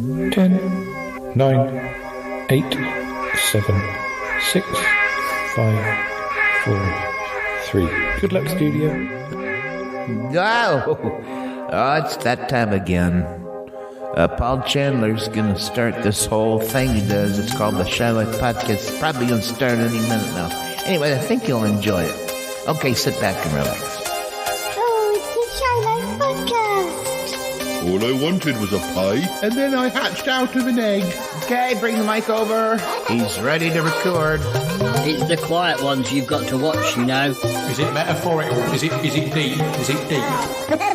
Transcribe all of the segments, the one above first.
10, 9, 8, 7, 6, 5, 4, 3. Good luck, studio. Oh, it's that time again. Paul Chandler's going to start this whole thing he does. It's called the Charlotte Podcast. It's probably going to start any minute now. Anyway, I think you'll enjoy it. Okay, sit back and relax. Oh, it's the Charlotte Podcast. All I wanted was a pie, and then I hatched out of an egg. Okay, bring the mic over. He's ready to record. It's the quiet ones you've got to watch, you know. Is it metaphorical? Is it deep? Is it deep?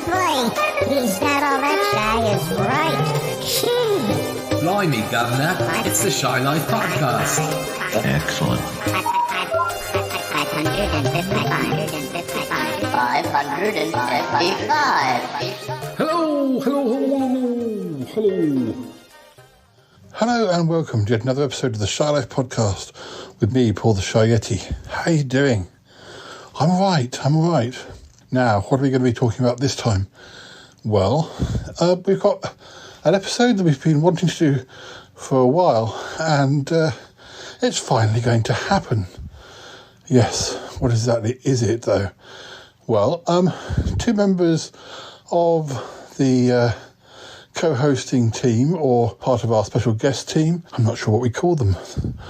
Boy, he's not all that shy, is right. Blimey, Governor, it's the Shy Life Podcast. Excellent. 555. Hello and welcome to yet another episode of the Shy Life Podcast with me, Paul the Shy Yeti. How you doing? I'm all right. Now, what are we going to be talking about this time? Well, we've got an episode that we've been wanting to do for a while, and it's finally going to happen. Yes, what exactly is it, though? Well, two members of the co-hosting team, or part of our special guest team, I'm not sure what we call them.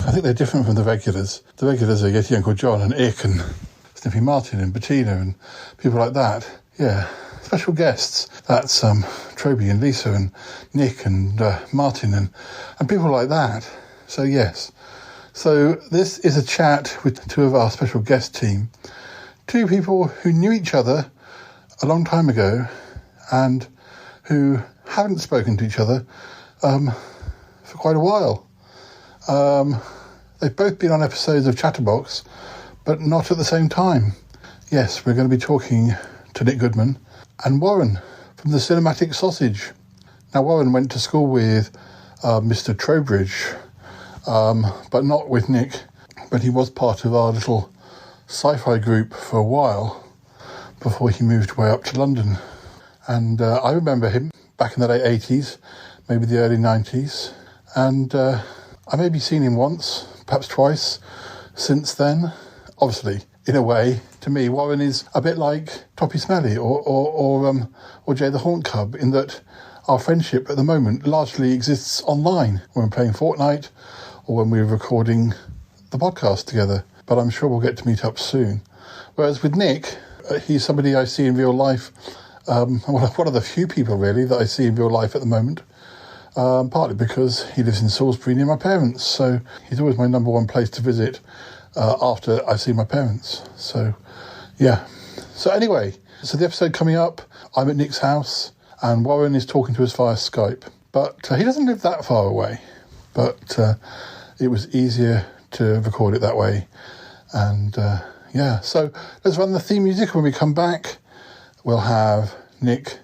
I think they're different from the regulars. The regulars are Yeti Uncle John and Ick and Snippy Martin and Bettina and people like that. Yeah, special guests. That's Troby and Lisa and Nick and Martin and people like that. So yes. So this is a chat with two of our special guest team. Two people who knew each other a long time ago and who haven't spoken to each other for quite a while. They've both been on episodes of Chatterbox, but not at the same time. Yes, we're going to be talking to Nick Goodman and Warren from the Cinematic Sausage. Now, Warren went to school with Mr. Trowbridge, but not with Nick, but he was part of our little sci-fi group for a while before he moved way up to London. And I remember him back in the late 80s, maybe the early 90s. And I maybe seen him once, perhaps twice, since then. Obviously, in a way, to me, Warren is a bit like Toppy Smelly or Jay the Haunt Cub, in that our friendship at the moment largely exists online, when we're playing Fortnite or when we're recording the podcast together. But I'm sure we'll get to meet up soon. Whereas with Nick, he's somebody I see in real life. One of the few people, really, that I see in real life at the moment, partly because he lives in Salisbury near my parents, so he's always my number one place to visit after I see my parents. So, yeah. So anyway, so the episode coming up, I'm at Nick's house, and Warren is talking to us via Skype. But he doesn't live that far away, but it was easier to record it that way. And, yeah, so let's run the theme music. When we come back, we'll have Nick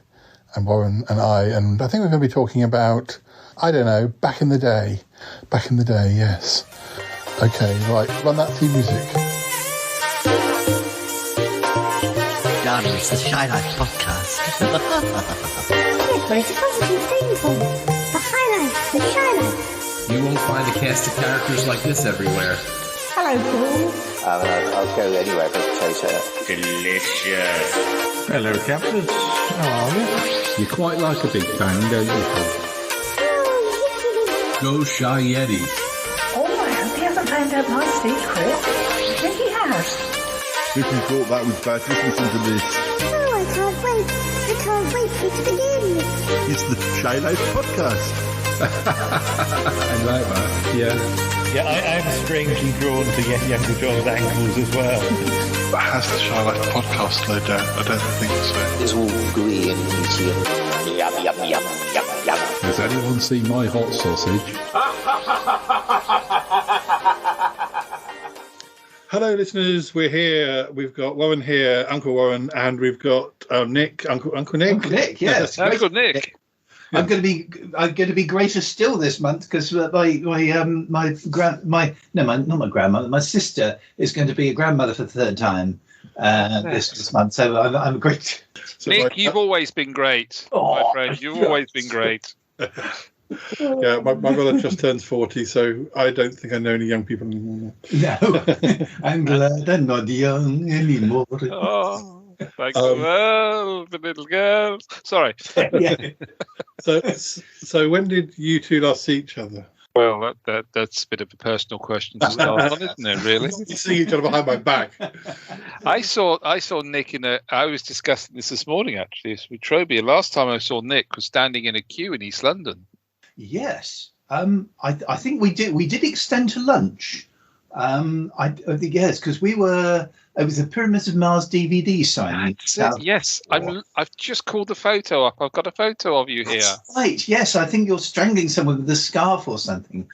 and Warren and I think we're going to be talking about, I don't know, back in the day. Back in the day, yes. Okay, right, run that theme music. Darling, it's the Shy Life Podcast. Yes, but it's a positive thing, Paul. The highlight, the Shy Life. You won't find a cast of characters like this everywhere. Hello, Paul. I'll go anywhere for potato. Delicious. Hello, captains. How are you? You quite like a big bang, don't you, Paul? Oh, Go Shy Yeti. Oh, I hope he hasn't found out my secret. Think he has. If you thought that was bad, just listen to this. oh, I can't wait for it to begin. It's the Shy Life Podcast. I like that, yeah. Yeah, I'm strangely drawn to Yeti Uncle John's ankles as well. But has the Shy Life Podcast slowed down? I don't think so. It's all gooey and meaty and yum, yum, yum, yum, yum. Has anyone seen my hot sausage? Hello, listeners. We're here. We've got Warren here, Uncle Warren, and we've got Nick, Uncle Nick. Uncle Nick, yes. Uncle Nick. I'm going to be greater still this month because my grandmother, my sister is going to be a grandmother for the third time this month. So I'm great. Nick, you've always been great, my friend. You've always been great. Yeah, my brother just turns 40, so I don't think I know any young people anymore. No, I'm glad I'm not young anymore. Oh, thank the world, the little girls. Sorry. Yeah. So when did you two last see each other? Well, that's a bit of a personal question to start on, isn't it? Really? You see each other behind my back. I saw Nick I was discussing this morning actually with Troby. Last time I saw Nick was standing in a queue in East London. Yes, I think we did extend to lunch. I think yes, because we were. It was the Pyramids of Mars DVD signing. Yes, I've just called the photo up. I've got a photo of you here. That's right. Yes, I think you're strangling someone with a scarf or something.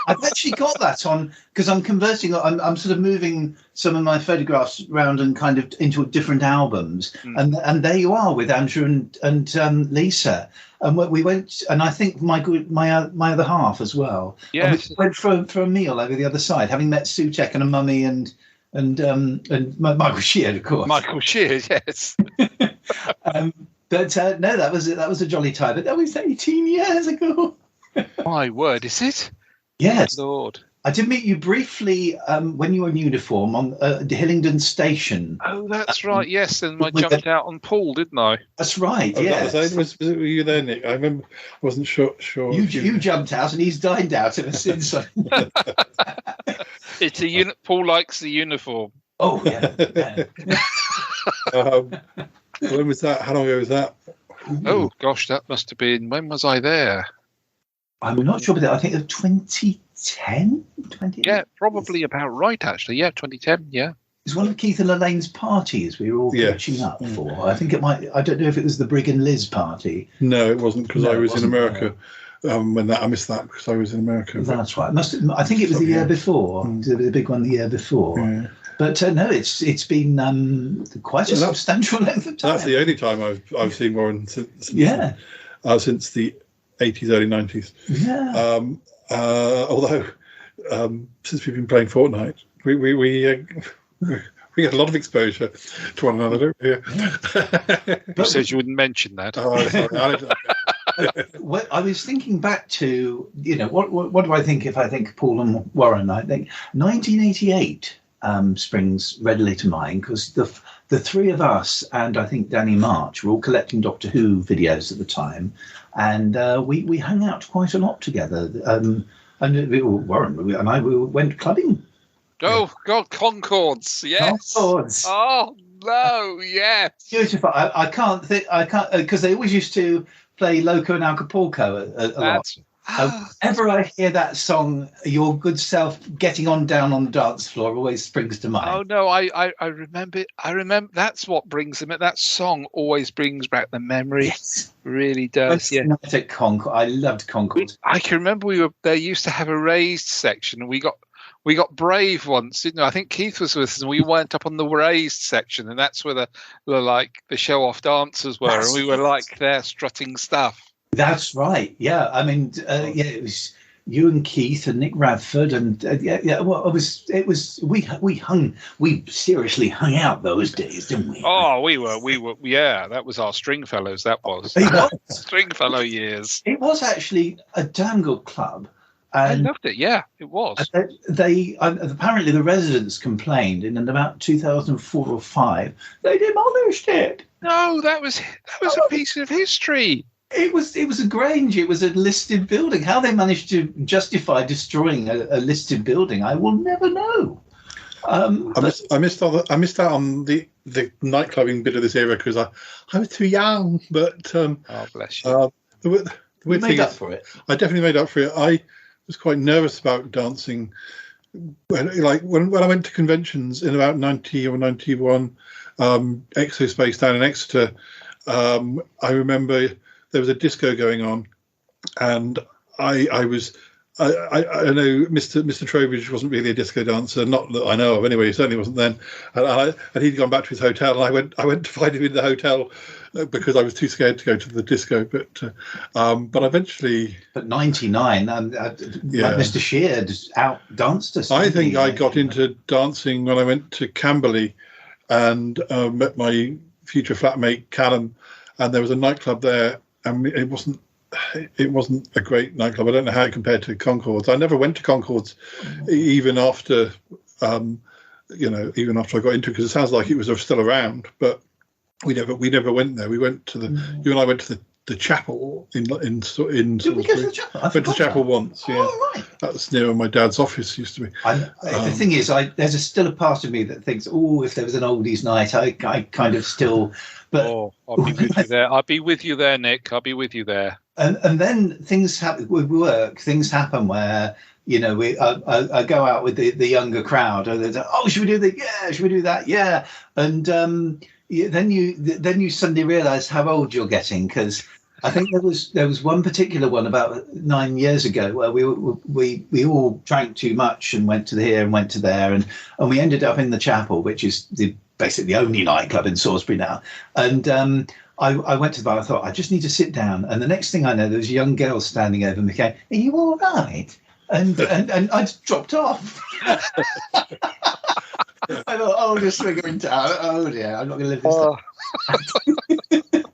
I've actually got that on because I'm converting. I'm sort of moving some of my photographs around and kind of into different albums. And there you are with Andrew and Lisa. And we went, and I think my other half as well. Yes, and we went for a meal over the other side, having met Sutek and a mummy and Michael Sheard, of course. Michael Sheard, yes. But no, that was a jolly time. But that was 18 years ago. My word, is it? Yes. Good Lord. I did meet you briefly when you were in uniform on Hillingdon Station. Oh, that's right. Yes, and I jumped out on Paul, didn't I? That's right. Yes. Yeah. Were you there, Nick? I remember. I wasn't sure. You jumped out, and he's dined out ever since. It's Paul likes the uniform. Oh yeah. When was that? How long ago was that? Oh gosh, that must have been. When was I there? I'm not sure, but I think it was 2010. Yeah, probably about right. Actually, yeah, 2010. Yeah. It was one of Keith and Elaine's parties we were all catching up for. I think it might. I don't know if it was the Brig and Liz party. No, it wasn't because I was in America. When I missed that because I was in America. That's right. I think it was the year before. It was a big one the year before. Yeah. But no, it's been quite a substantial length of time. That's the only time I've seen Warren since the 80s, early 90s. Yeah. Although since we've been playing Fortnite, we get a lot of exposure to one another. You said you wouldn't mention that. Oh, sorry. Well, I was thinking back to, what do I think if I think Paul and Warren? I think 1988 springs readily to mind because the three of us and I think Danny March were all collecting Doctor Who videos at the time, and we hung out quite a lot together. And Warren and I went clubbing. Oh God, Concords, yes. Concords. Oh no, yes. Beautiful. I can't because they always used to play Loco and Acapulco a lot. Whenever I hear that song, your good self getting on down on the dance floor always springs to mind. Oh no, I remember it. I remember that's what brings them. That song always brings back the memory. Yes. Really does. Yeah. At Concord, I loved Concord. I can remember they used to have a raised section, and we got brave once, didn't we? I think Keith was with us, and we went up on the raised section, and that's where the show off dancers were, and we were like there strutting stuff. That's right. Yeah, I mean, it was you and Keith and Nick Radford, and Well, it was we seriously hung out those days, didn't we? Oh, we were. Yeah, that was our Stringfellows. That was Stringfellow years. It was actually a damn good club. I loved it. Yeah, it was. They apparently the residents complained in about 2004 or 5 they demolished it. No, that was a piece of history. It was a Grange. It was a listed building. How they managed to justify destroying a listed building, I will never know. I missed out on the nightclubbing bit of this era because I was too young. But oh, bless you. The weird thing up for it. I definitely made up for it. I was quite nervous about dancing. When I went to conventions in about 90 or 91, Exospace down in Exeter, I remember there was a disco going on, and I know Mr. Trowbridge wasn't really a disco dancer, not that I know of anyway. He certainly wasn't then, and he'd gone back to his hotel, and I went to find him in the hotel because I was too scared to go to the disco. But eventually, but 99, Mr. Sheard out danced us. I think I got into dancing when I went to Camberley and met my future flatmate Callum, and there was a nightclub there. And it wasn't it wasn't a great nightclub. I don't know how it compared to Concords. I never went to Concords, even after, even after I got into it, because it sounds like it was still around. But we never went there. We went to you and I went to the chapel in Salisbury. Did we go to the chapel? Went to the chapel once. Yeah, right. That's near where my dad's office used to be. The thing is, there's still a part of me that thinks, if there was an oldies night, I kind of still. But I'll be with you there. I'll be with you there, Nick. I'll be with you there. And then things happen with work. Things happen where I go out with the younger crowd, and they're like, should we do that? Yeah, should we do that? Yeah, and then you suddenly realise how old you're getting, because I think there was one particular one about 9 years ago where we all drank too much and went to here and went to there, and we ended up in the chapel, which is basically the only nightclub in Salisbury now, and. I went to the bar. I thought, I just need to sit down. And the next thing I know, there was a young girl standing over me going, "Are you all right?" And I just dropped off. I thought, just swigger in town. Oh dear, I'm not going to live this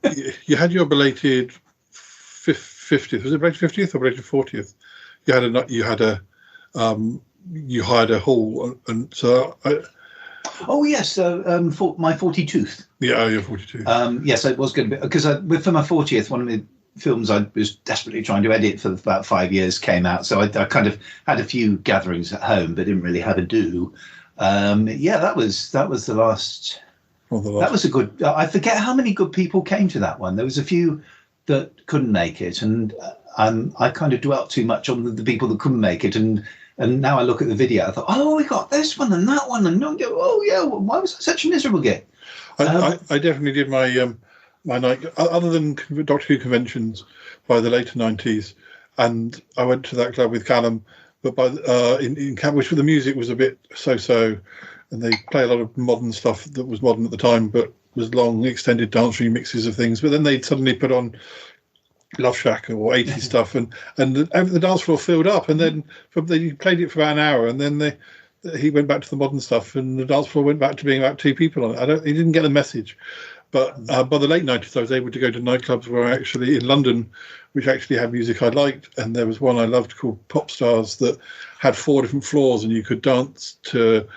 down. You had your belated 50th. Was it belated 50th or belated 40th? You hired a hall, and so. Oh yes, for my 42th. Yeah, you're 42. Yes, it was going to be, because for my 40th, one of the films I was desperately trying to edit for about 5 years came out. So I kind of had a few gatherings at home, but didn't really have a do. That was the last. That was a good. I forget how many good people came to that one. There was a few that couldn't make it, and I kind of dwelt too much on the people that couldn't make it, and now I look at the video, I thought, we got this one and that one, and why was that such a miserable gig? I definitely did my night, other than Doctor Who conventions by the later 90s, and I went to that club with Callum, but in Camp, which the music was a bit so, and they play a lot of modern stuff that was modern at the time, but was long, extended dance remixes of things. But then they'd suddenly put on Love Shack or 80s stuff, and the dance floor filled up, and then they played it for about an hour, and then he went back to the modern stuff, and the dance floor went back to being about two people on it. He didn't get the message. But by the late 90s, I was able to go to nightclubs where actually in London, which actually had music I liked, and there was one I loved called Pop Stars that had 4 different floors, and you could dance to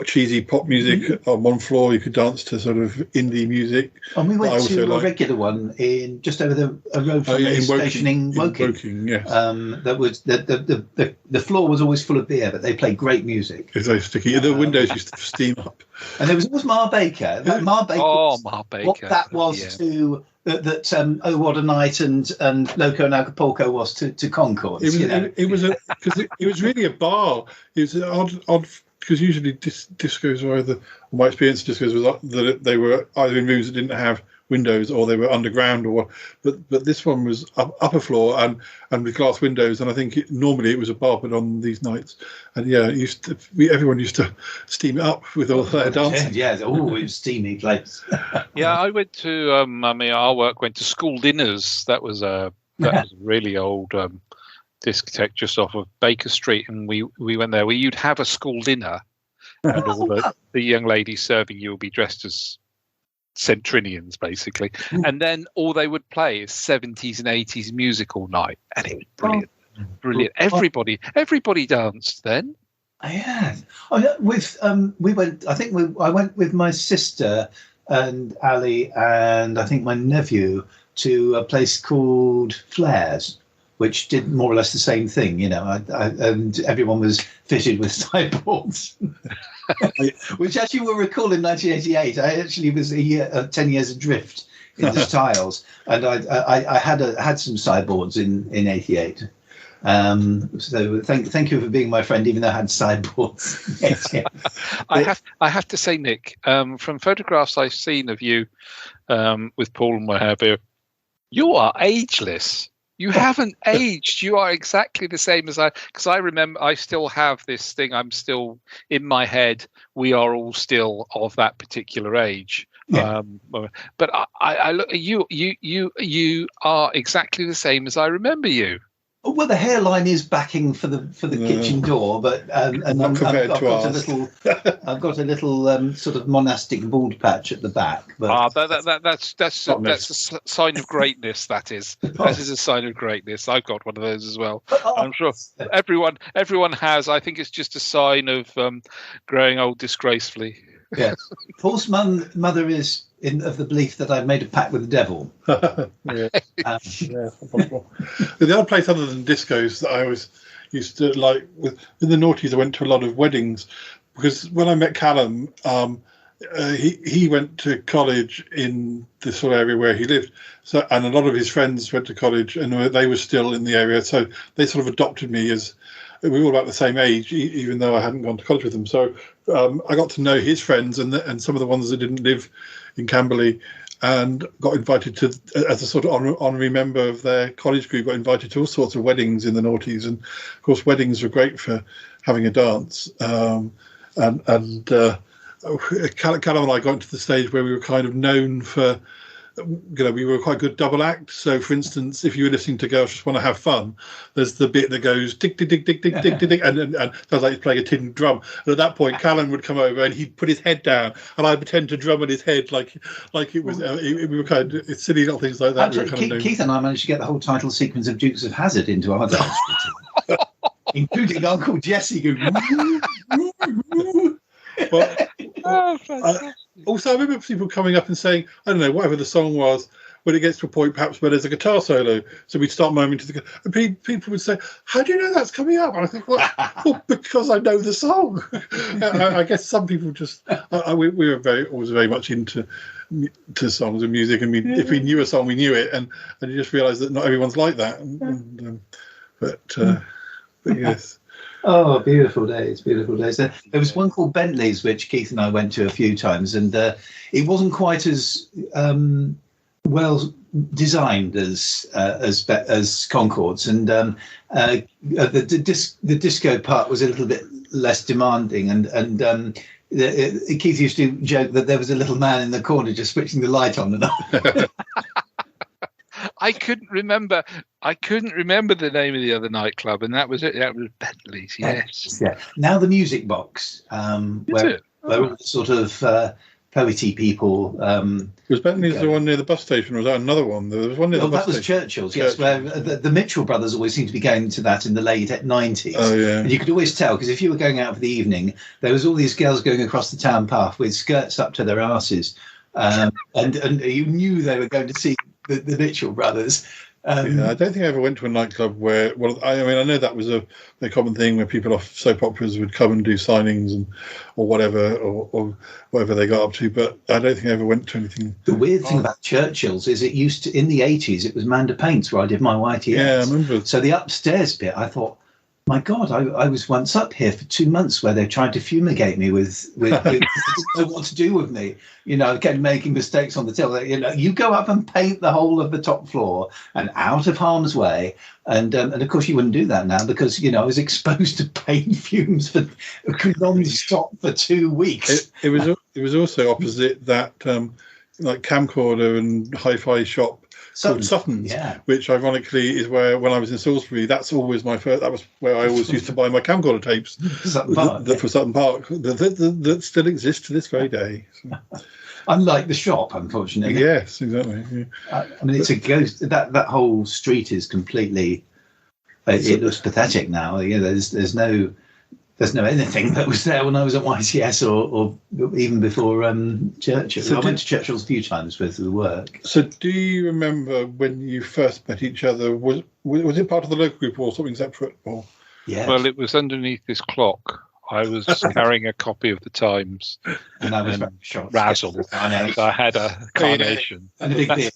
cheesy pop music on one floor. You could dance to sort of indie music. And we went to a regular one in just over the road from the station in Woking. Yes. That was the floor was always full of beer, but they played great music. It's very sticky. The windows used to steam up. And there was always Mar Baker. Mar Baker. What that was to that Oh What a Night and Loco and Acapulco was to Concord. It was really a bar. It was an odd. Because usually discos were either, my experience of discos was that they were either in rooms that didn't have windows or they were underground, but this one was upper floor and with glass windows, and I think normally it was a bar, but on these nights, and everyone used to steam it up with all their dancing. Yeah, it was steamy place. I went to our work went to school dinners. That was a really old discotheque just off of Baker Street, and we went there where you'd have a school dinner, and all the young ladies serving you would be dressed as centenarians basically, and then all they would play is 70s and 80s music all night, and it was brilliant. Everybody danced then. Yeah, I went with my sister and Ali and I think my nephew to a place called Flares, which did more or less the same thing, and everyone was fitted with sideboards, which actually will recall in 1988, I actually was 10 years adrift in the tiles, and I had some sideboards in 88. So thank you for being my friend, even though I had sideboards. I have to say, Nick, from photographs I've seen of you with Paul and what have you, you are ageless. You haven't aged. You are exactly the same as because I remember I still have this thing. I'm still in my head. We are all still of that particular age. Yeah. But I look at you. You are exactly the same as I remember you. Well, the hairline is backing for the kitchen door, but and I've got a little sort of monastic bald patch at the back. But that's a sign of greatness. That is a sign of greatness. I've got one of those as well. I'm sure everyone has. I think it's just a sign of growing old disgracefully. Yeah, Paul's mother is of the belief that I've made a pact with the devil. The other place other than discos that I always used to like with the noughties, I went to a lot of weddings because when I met Callum, he went to college in the sort of area where he lived. So, and a lot of his friends went to college and they were still in the area. So they sort of adopted me as we were all about the same age, even though I hadn't gone to college with them. So I got to know his friends and some of the ones that didn't live in Camberley, and got invited to, as a sort of honorary member of their college group, got invited to all sorts of weddings in the noughties. And of course, weddings were great for having a dance. Callum and I got into the stage where we were kind of known for, we were quite good double act. So, for instance, if you were listening to Girls Just Want to Have Fun, there's the bit that goes tick, tick, tick, tick, tick, tick, tick, tick, and sounds like he's playing a tin drum. And at that point, Callum would come over and he'd put his head down, and I'd pretend to drum on his head like it was. We were kind of silly little things like that. Actually, Keith and I managed to get the whole title sequence of Dukes of Hazzard into our dance routine, including Uncle Jesse going. Also, I remember people coming up and saying, I don't know, whatever the song was, when it gets to a point perhaps where there's a guitar solo, so we'd start miming to the and people would say, how do you know that's coming up? And I think, well because I know the song. I guess some people just, we were always very much into songs and music. I mean, if we knew a song, we knew it, and you just realise that not everyone's like that. But yes. Oh, beautiful days, beautiful days. There was one called Bentley's, which Keith and I went to a few times, and it wasn't quite as well designed as Concords, and the disco part was a little bit less demanding, and Keith used to joke that there was a little man in the corner just switching the light on and off. I couldn't remember the name of the other nightclub, and that was it. That was Bentley's. Yes. Yeah. Now the Music Box, where all the sort of poety people. Was Bentley's the one near the bus station, or was that another one? There was one near the bus station. That was Churchill's. Yes, where the Mitchell brothers always seemed to be going to that in the late 90s. Oh yeah. And you could always tell, because if you were going out for the evening, there was all these girls going across the town path with skirts up to their asses, and you knew they were going to see the Mitchell brothers. I don't think I ever went to a nightclub where. Well, I know that was a common thing where people off soap operas would come and do signings or whatever or whatever they got up to. But I don't think I ever went to anything. The weird thing about Churchill's is it used to, in the 80s, it was Manda Paints where I did my YTS. Yeah, I remember. So the upstairs bit, I thought, my God, I was once up here for 2 months where they tried to fumigate me with didn't know what to do with me. Kept making mistakes on the till. You go up and paint the whole of the top floor and out of harm's way. And of course you wouldn't do that now because, I was exposed to paint fumes for non-stop for 2 weeks. It was also opposite that like camcorder and hi-fi shop. Sutton's, yeah. Which ironically is where, when I was in Salisbury, that's always my first. That was where I always used to buy my camcorder tapes for Sutton Park. That still exists to this very day. So. Unlike the shop, unfortunately. Yes, exactly. Yeah. I mean, it's a ghost. That whole street is completely. It looks pathetic now. There's no anything that was there when I was at YTS or even before Churchill. So I went to Churchill's a few times with the work. So do you remember when you first met each other? Was it part of the local group or something separate? Or? Yeah. Well, it was underneath this clock. I was carrying a copy of the Times. And I was shot. Razzle. And I had a carnation. And a big beard.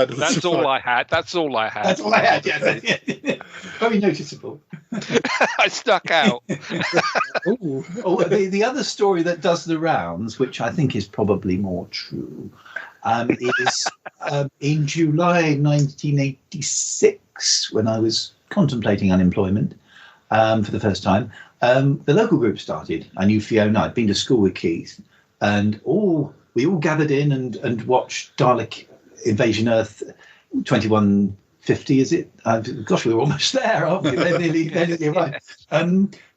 That's all I had. That's all I had, yeah. Very noticeable. I stuck out. The other story that does the rounds, which I think is probably more true, is in July 1986, when I was contemplating unemployment for the first time, the local group started. I knew Fiona. I'd been to school with Keith, and we all gathered in and watched Dalek Invasion Earth 21 50, is it? Gosh, we're almost there, aren't we? They're nearly right.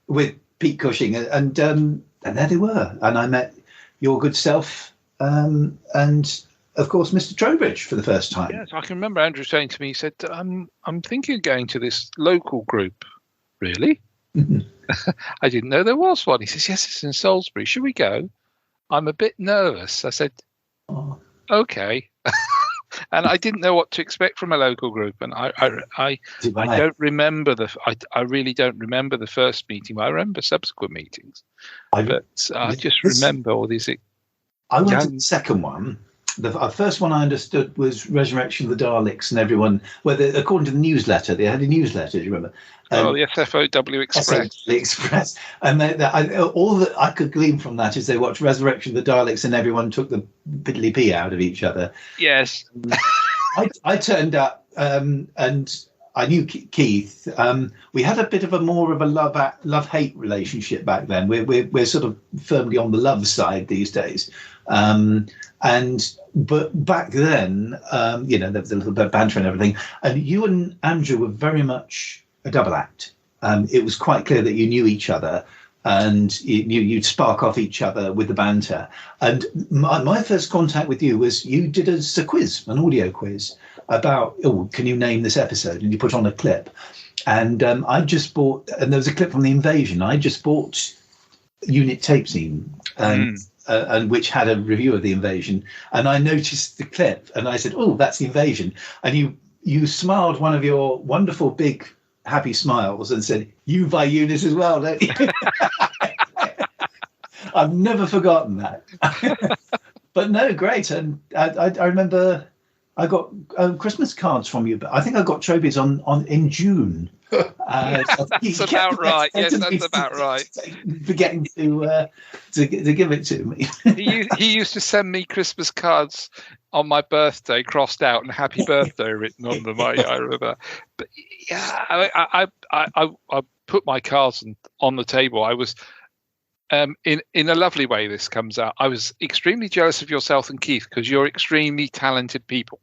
With Pete Cushing, and there they were. And I met your good self, and of course, Mr. Trowbridge for the first time. Yes, I can remember Andrew saying to me, he said, I'm thinking of going to this local group. Really? I didn't know there was one. He says, yes, it's in Salisbury. Should we go? I'm a bit nervous. I said, okay. And I didn't know what to expect from a local group. And I don't remember I really don't remember the first meeting. I remember subsequent meetings. I just remember all these. I went to the second one. The first one I understood was Resurrection of the Daleks, and everyone, according to the newsletter, they had a newsletter, do you remember? The SFOW Express. Express. And all that I could glean from that is they watched Resurrection of the Daleks and everyone took the piddly pee out of each other. Yes. I turned up and I knew Keith. We had a bit of a love-hate relationship back then. We're sort of firmly on the love side these days. But back then, there was a little bit of banter and everything. And you and Andrew were very much a double act. It was quite clear that you knew each other, and you'd spark off each other with the banter. And my first contact with you was you did us a quiz, an audio quiz about, can you name this episode? And you put on a clip. And I just bought, and there was a clip from The Invasion. I just bought Unit Tape Scene, and which had a review of The Invasion. And I noticed the clip, and I said, that's The Invasion. And you smiled one of your wonderful big happy smiles and said, you buy Eunice as well, don't you? I've never forgotten that. But no, great. And I remember I got Christmas cards from you, but I think I got trophies in June. That's about right. Yes, that's about right. Forgetting to give it to me. He used to send me Christmas cards on my birthday, crossed out, and "Happy Birthday" written on them. I remember. But yeah, I put my cards on the table. I was in a lovely way. This comes out. I was extremely jealous of yourself and Keith because you're extremely talented people.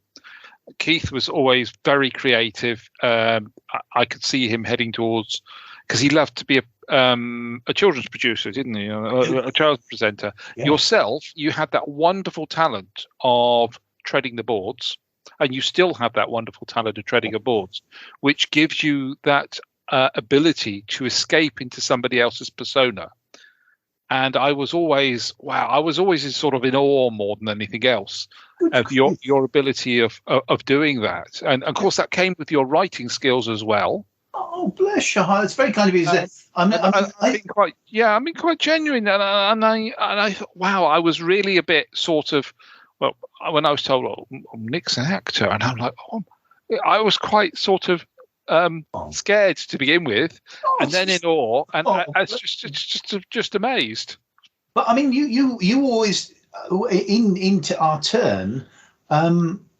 Keith was always very creative. I could see him heading towards, because he loved to be a children's producer, didn't he? A children's presenter. Yeah. Yourself, you had that wonderful talent of treading the boards, and you still have that wonderful talent of treading the boards, which gives you that ability to escape into somebody else's persona. And I was always sort of in awe more than anything else of your ability of doing that. And of course that came with your writing skills as well. Oh, bless your heart. It's very kind of you. I'm quite genuine. And I thought, wow, I was really a bit sort of, well, when I was told, Nick's an actor, and I'm like, I was quite sort of scared to begin with, and then in awe, and I was just amazed. But I mean, you always into our turn.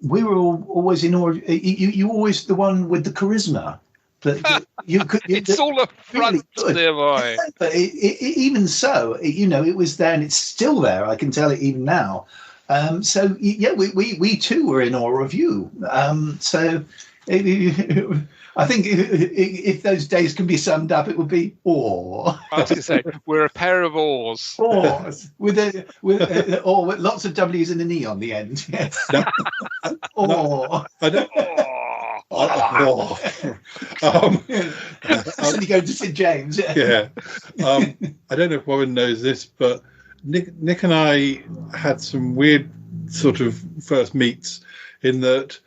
We were always in awe. You always the one with the charisma. That you could. It's all a front, really dear boy. But even so, it was there, and it's still there. I can tell it even now. So yeah, we too were in awe of you. So. I think if those days can be summed up, it would be awe. I was going to say we're a pair of oars. Oars with lots of W's and an E on the end. Yes. Awe. You go to St James. Yeah. I don't know if Warren knows this, but Nick and I had some weird sort of first meets in that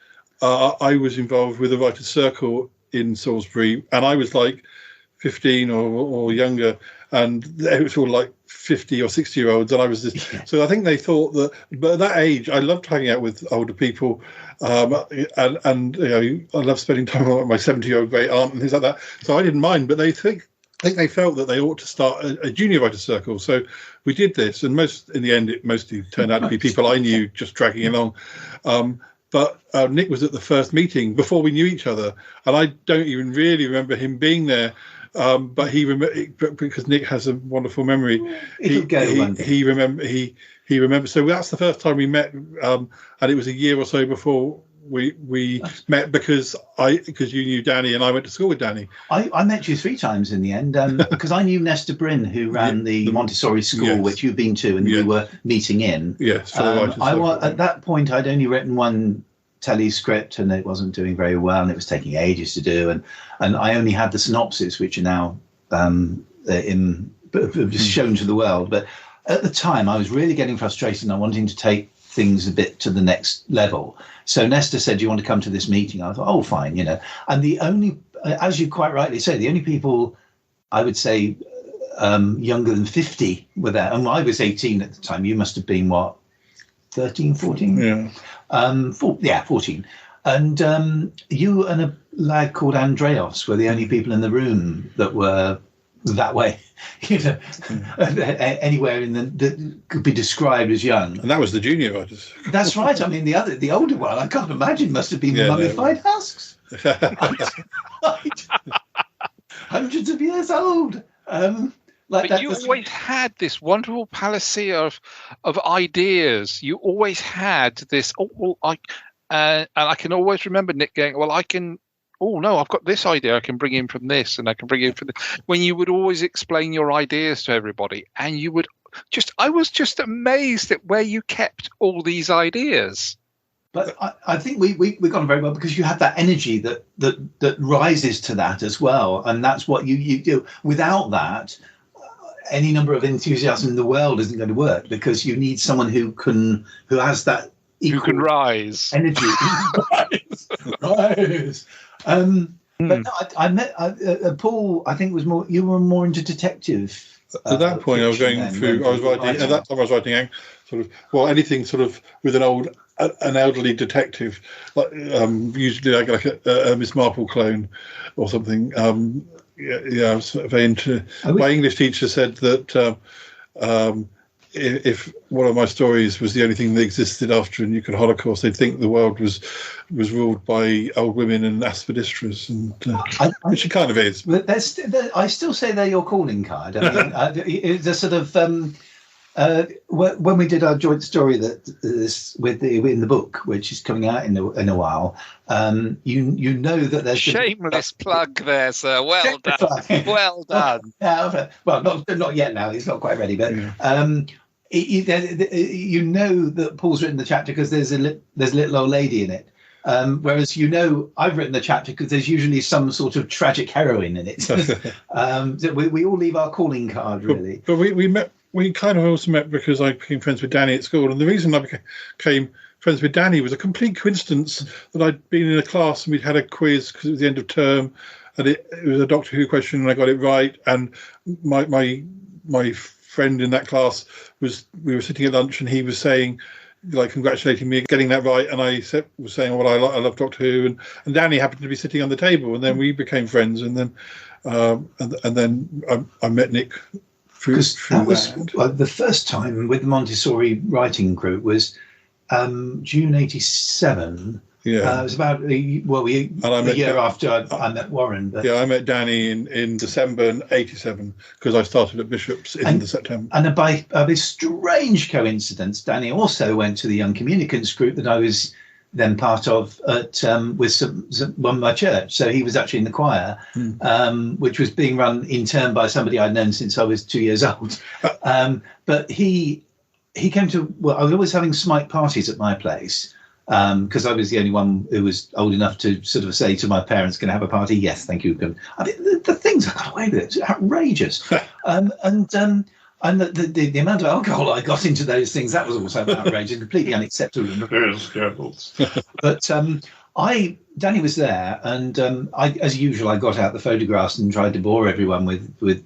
I was involved with a writer's circle in Salisbury, and I was like 15 or younger, and it was all like 50 or 60-year-olds, and I was this. Yeah. So I think they thought that, but at that age, I loved hanging out with older people, and I love spending time with my 70-year-old great aunt and things like that. So I didn't mind, but I think they felt that they ought to start a junior writer circle. So we did this, and in the end, it mostly turned out to be people I knew just dragging along. But Nick was at the first meeting before we knew each other, and I don't even really remember him being there. But because Nick has a wonderful memory. He remembers. So that's the first time we met, and it was a year or so before we met because you knew Danny and I went to school with Danny. I met you 3 times in the end because I knew Nesta Bryn, who ran the Montessori school, which you've been to, and we were meeting in. Yes, at that point I'd only written one telly script and it wasn't doing very well, and it was taking ages to do, and I only had the synopsis, which are now just shown to the world. But at the time, I was really getting frustrated and I wanting to take things a bit to the next level. So Nesta said, "Do you want to come to this meeting?" I thought, "Oh, fine, And the only, as you quite rightly say, the only people I would say younger than 50 were there. And I was 18 at the time. You must have been, what, 13, 14? Yeah. 14. And you and a lad called Andreas were the only people in the room that were that way, anywhere that could be described as young. And that was the junior writers. That's right. I mean, the older one, I can't imagine, must have been mummified husks. Hundreds of years old. But you always had this wonderful panacea of ideas. You always had this. And I can always remember Nick going, "Well, I can. Oh no, I've got this idea. I can bring in from this, and I can bring in from this." When you would always explain your ideas to everybody, and you would I was just amazed at where you kept all these ideas. But I think we got on very well because you had that energy that rises to that as well, and that's what you do. Without that, any number of enthusiasm in the world isn't going to work, because you need someone who has that who can rise energy. rise. But no, I met Paul. I think was more. You were more into detective. At that point, I was going through. I was writing. At that time, I was writing sort of anything sort of with an elderly detective, like usually like a Miss Marple clone or something. I was sort of very into. My English teacher said that if one of my stories was the only thing that existed after a nuclear holocaust, they'd think the world was ruled by old women and aspidistras, and which it kind of is. But I still say they're your calling card. I mean, the sort of when we did our joint story that is in the book, which is coming out in a while, you know that there's shameless plug there, sir. Well done, well done. Well, not yet. Now he's not quite ready, but. You know that Paul's written the chapter because there's a little old lady in it, whereas I've written the chapter because there's usually some sort of tragic heroine in it. We all leave our calling card, really. But we met. We kind of also met because I became friends with Danny at school, and the reason I became friends with Danny was a complete coincidence that I'd been in a class and we'd had a quiz because it was the end of term, and it was a Doctor Who question and I got it right, and my friend in that class we were sitting at lunch and he was saying, like, congratulating me getting that right, and I was saying, well, I love Doctor Who, and Danny happened to be sitting on the table, and then we became friends, and then I met Nick through that. Was the first time with the Montessori writing group was June '87. Yeah, it was about a year after I met Warren. But, I met Danny in December '87 because I started at Bishop's in September. And by a strange coincidence, Danny also went to the Young Communicants group that I was then part of with my church. So he was actually in the choir, which was being run in turn by somebody I'd known since I was 2 years old. But he came to. Well, I was always having smite parties at my place. Because I was the only one who was old enough to sort of say to my parents, "Can I have a party?" "Yes, thank you." I mean, the things I got away with, it's outrageous. And the amount of alcohol I got into those things, that was also outrageous, completely unacceptable. But Danny was there, and as usual, I got out the photographs and tried to bore everyone with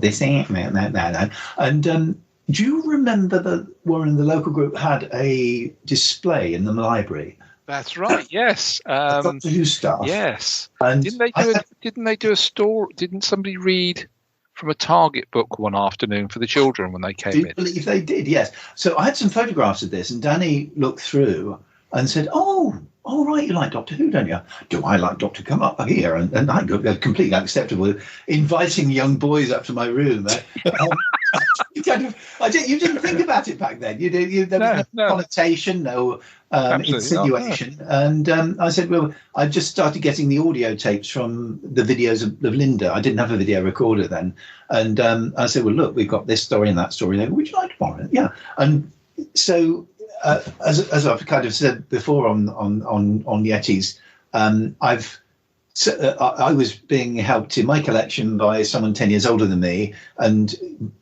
this ain't no. And do you remember that Warren, the local group, had a display in the library? That's right. Yes. Doctor Who stuff. Yes. And didn't they do a story? Didn't somebody read from a Target book one afternoon for the children when they came in? I believe they did. Yes. So I had some photographs of this, and Danny looked through and said, "Oh, all right, you like Doctor Who, don't you?" "Do I like Doctor? Come up here." And I got completely unacceptable, inviting young boys up to my room. you didn't think about it back then. There was no connotation, no insinuation. And I said, well, I just started getting the audio tapes from the videos of Linda. I didn't have a video recorder then. And I said, well, look, we've got this story and that story. They go, would you like to borrow it? Yeah. And so, as I've kind of said before on Yetis, I was being helped in my collection by someone 10 years older than me, and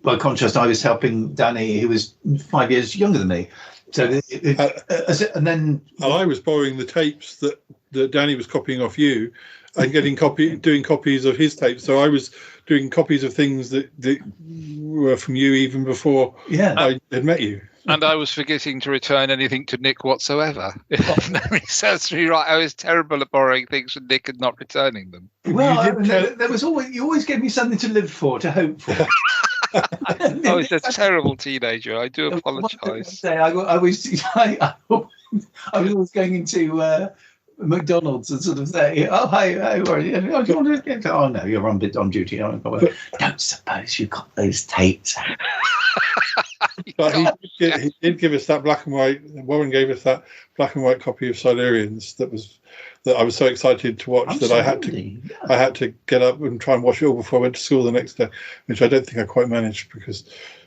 by contrast, I was helping Danny, who was 5 years younger than me. So, and I was borrowing the tapes that Danny was copying off you, and doing copies of his tapes. So I was doing copies of things that were from you even before I had met you. And I was forgetting to return anything to Nick whatsoever. If memory serves me right, I was terrible at borrowing things from Nick and not returning them. Well, there was you always gave me something to live for, to hope for. I was a terrible teenager. I do apologise. I was always going into McDonald's and sort of say, "Oh, hi, do you want to get? Oh no, you're on duty. Don't suppose you got those tapes." But he did give us that black and white. Warren gave us that black and white copy of Silurians that I was so excited to watch I had to get up and try and watch it all before I went to school the next day, which I don't think I quite managed because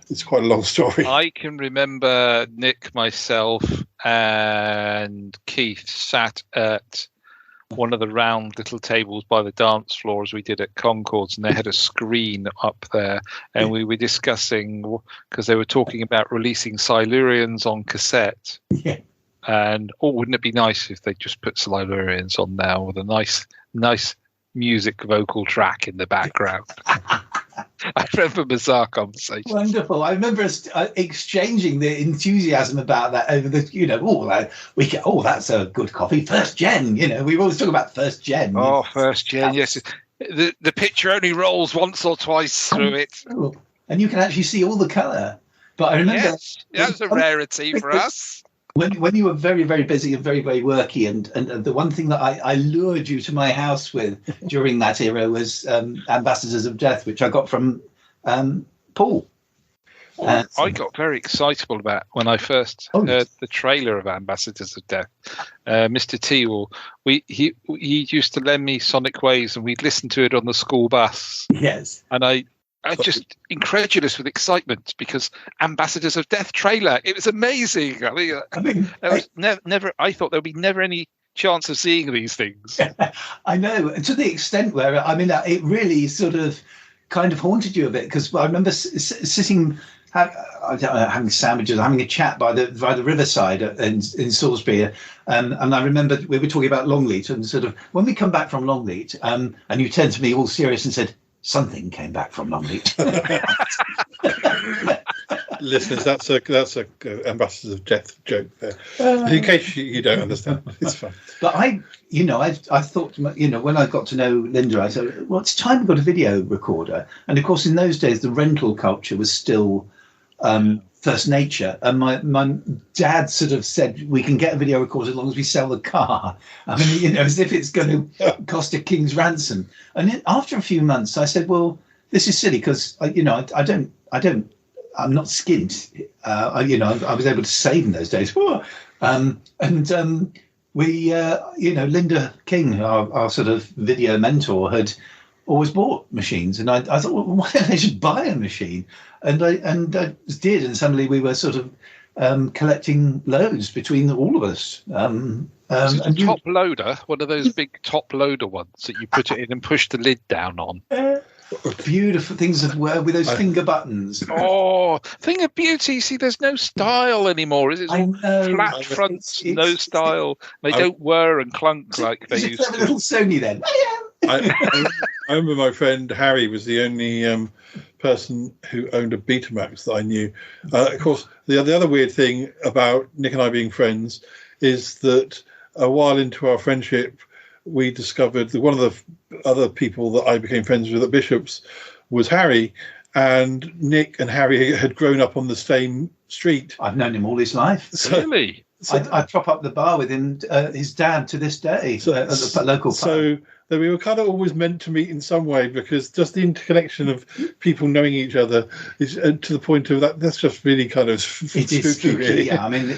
it's quite a long story. I can remember Nick, myself, and Keith sat at one of the round little tables by the dance floor as we did at Concords, and they had a screen up there, and we were discussing, because they were talking about releasing Silurians on cassette. Yeah. And wouldn't it be nice if they just put Silurians on now with a nice music vocal track in the background? I remember bizarre conversations. Wonderful. I remember us exchanging the enthusiasm about that over that's a good copy. First gen, we always talk about first gen. Oh, first gen, yes. The picture only rolls once or twice through it. And you can actually see all the colour. But I remember... Yes, that was a rarity for us. When you were very, very busy and very, very worky, and the one thing that I lured you to my house with during that era was Ambassadors of Death, which I got from Paul. I got very excitable about when I first heard the trailer of Ambassadors of Death. Mr. T. He used to lend me Sonic Waves, and we'd listen to it on the school bus. Yes. And I just incredulous with excitement because Ambassadors of Death trailer. It was amazing. I mean there was never. I thought there would be never any chance of seeing these things. I know, and to the extent where it really sort of kind of haunted you a bit, because I remember sitting having sandwiches, having a chat by the riverside in Salisbury, and I remember we were talking about Longleat, and sort of when we come back from Longleat, and you turned to me all serious and said, something came back from Longleat. Listeners, that's a Ambassadors of Death joke there. In case you don't understand, it's fine. But I thought, when I got to know Linda, I said, well, it's time we got a video recorder. And of course, in those days, the rental culture was still first nature. And my dad sort of said, we can get a video recorder as long as we sell the car. I mean, as if it's going to cost a king's ransom. And after a few months, I said, well, this is silly because, I'm not skint. I was able to save in those days. Linda King, our sort of video mentor, had always bought machines, and I thought, well, why don't I just buy a machine? And I did, and suddenly we were sort of collecting loads between all of us. Top loader, one of those big top loader ones that you put it in and push the lid down on. Beautiful things that were with those finger buttons. Oh, thing of beauty. See, there's no style anymore. It's all flat fronts, no style. They don't whir and clunk like they used to. A little Sony then. I remember my friend Harry was the only person who owned a Betamax that I knew. Of course, the other weird thing about Nick and I being friends is that a while into our friendship, we discovered that one of the other people that I became friends with at Bishop's was Harry, and Nick and Harry had grown up on the same street. I've known him all his life. Really? I prop up the bar with him, his dad, to this day at the local pub. So that we were kind of always meant to meet in some way, because just the interconnection of people knowing each other is to the point of that's just really kind of it is spooky, really. Yeah. I mean,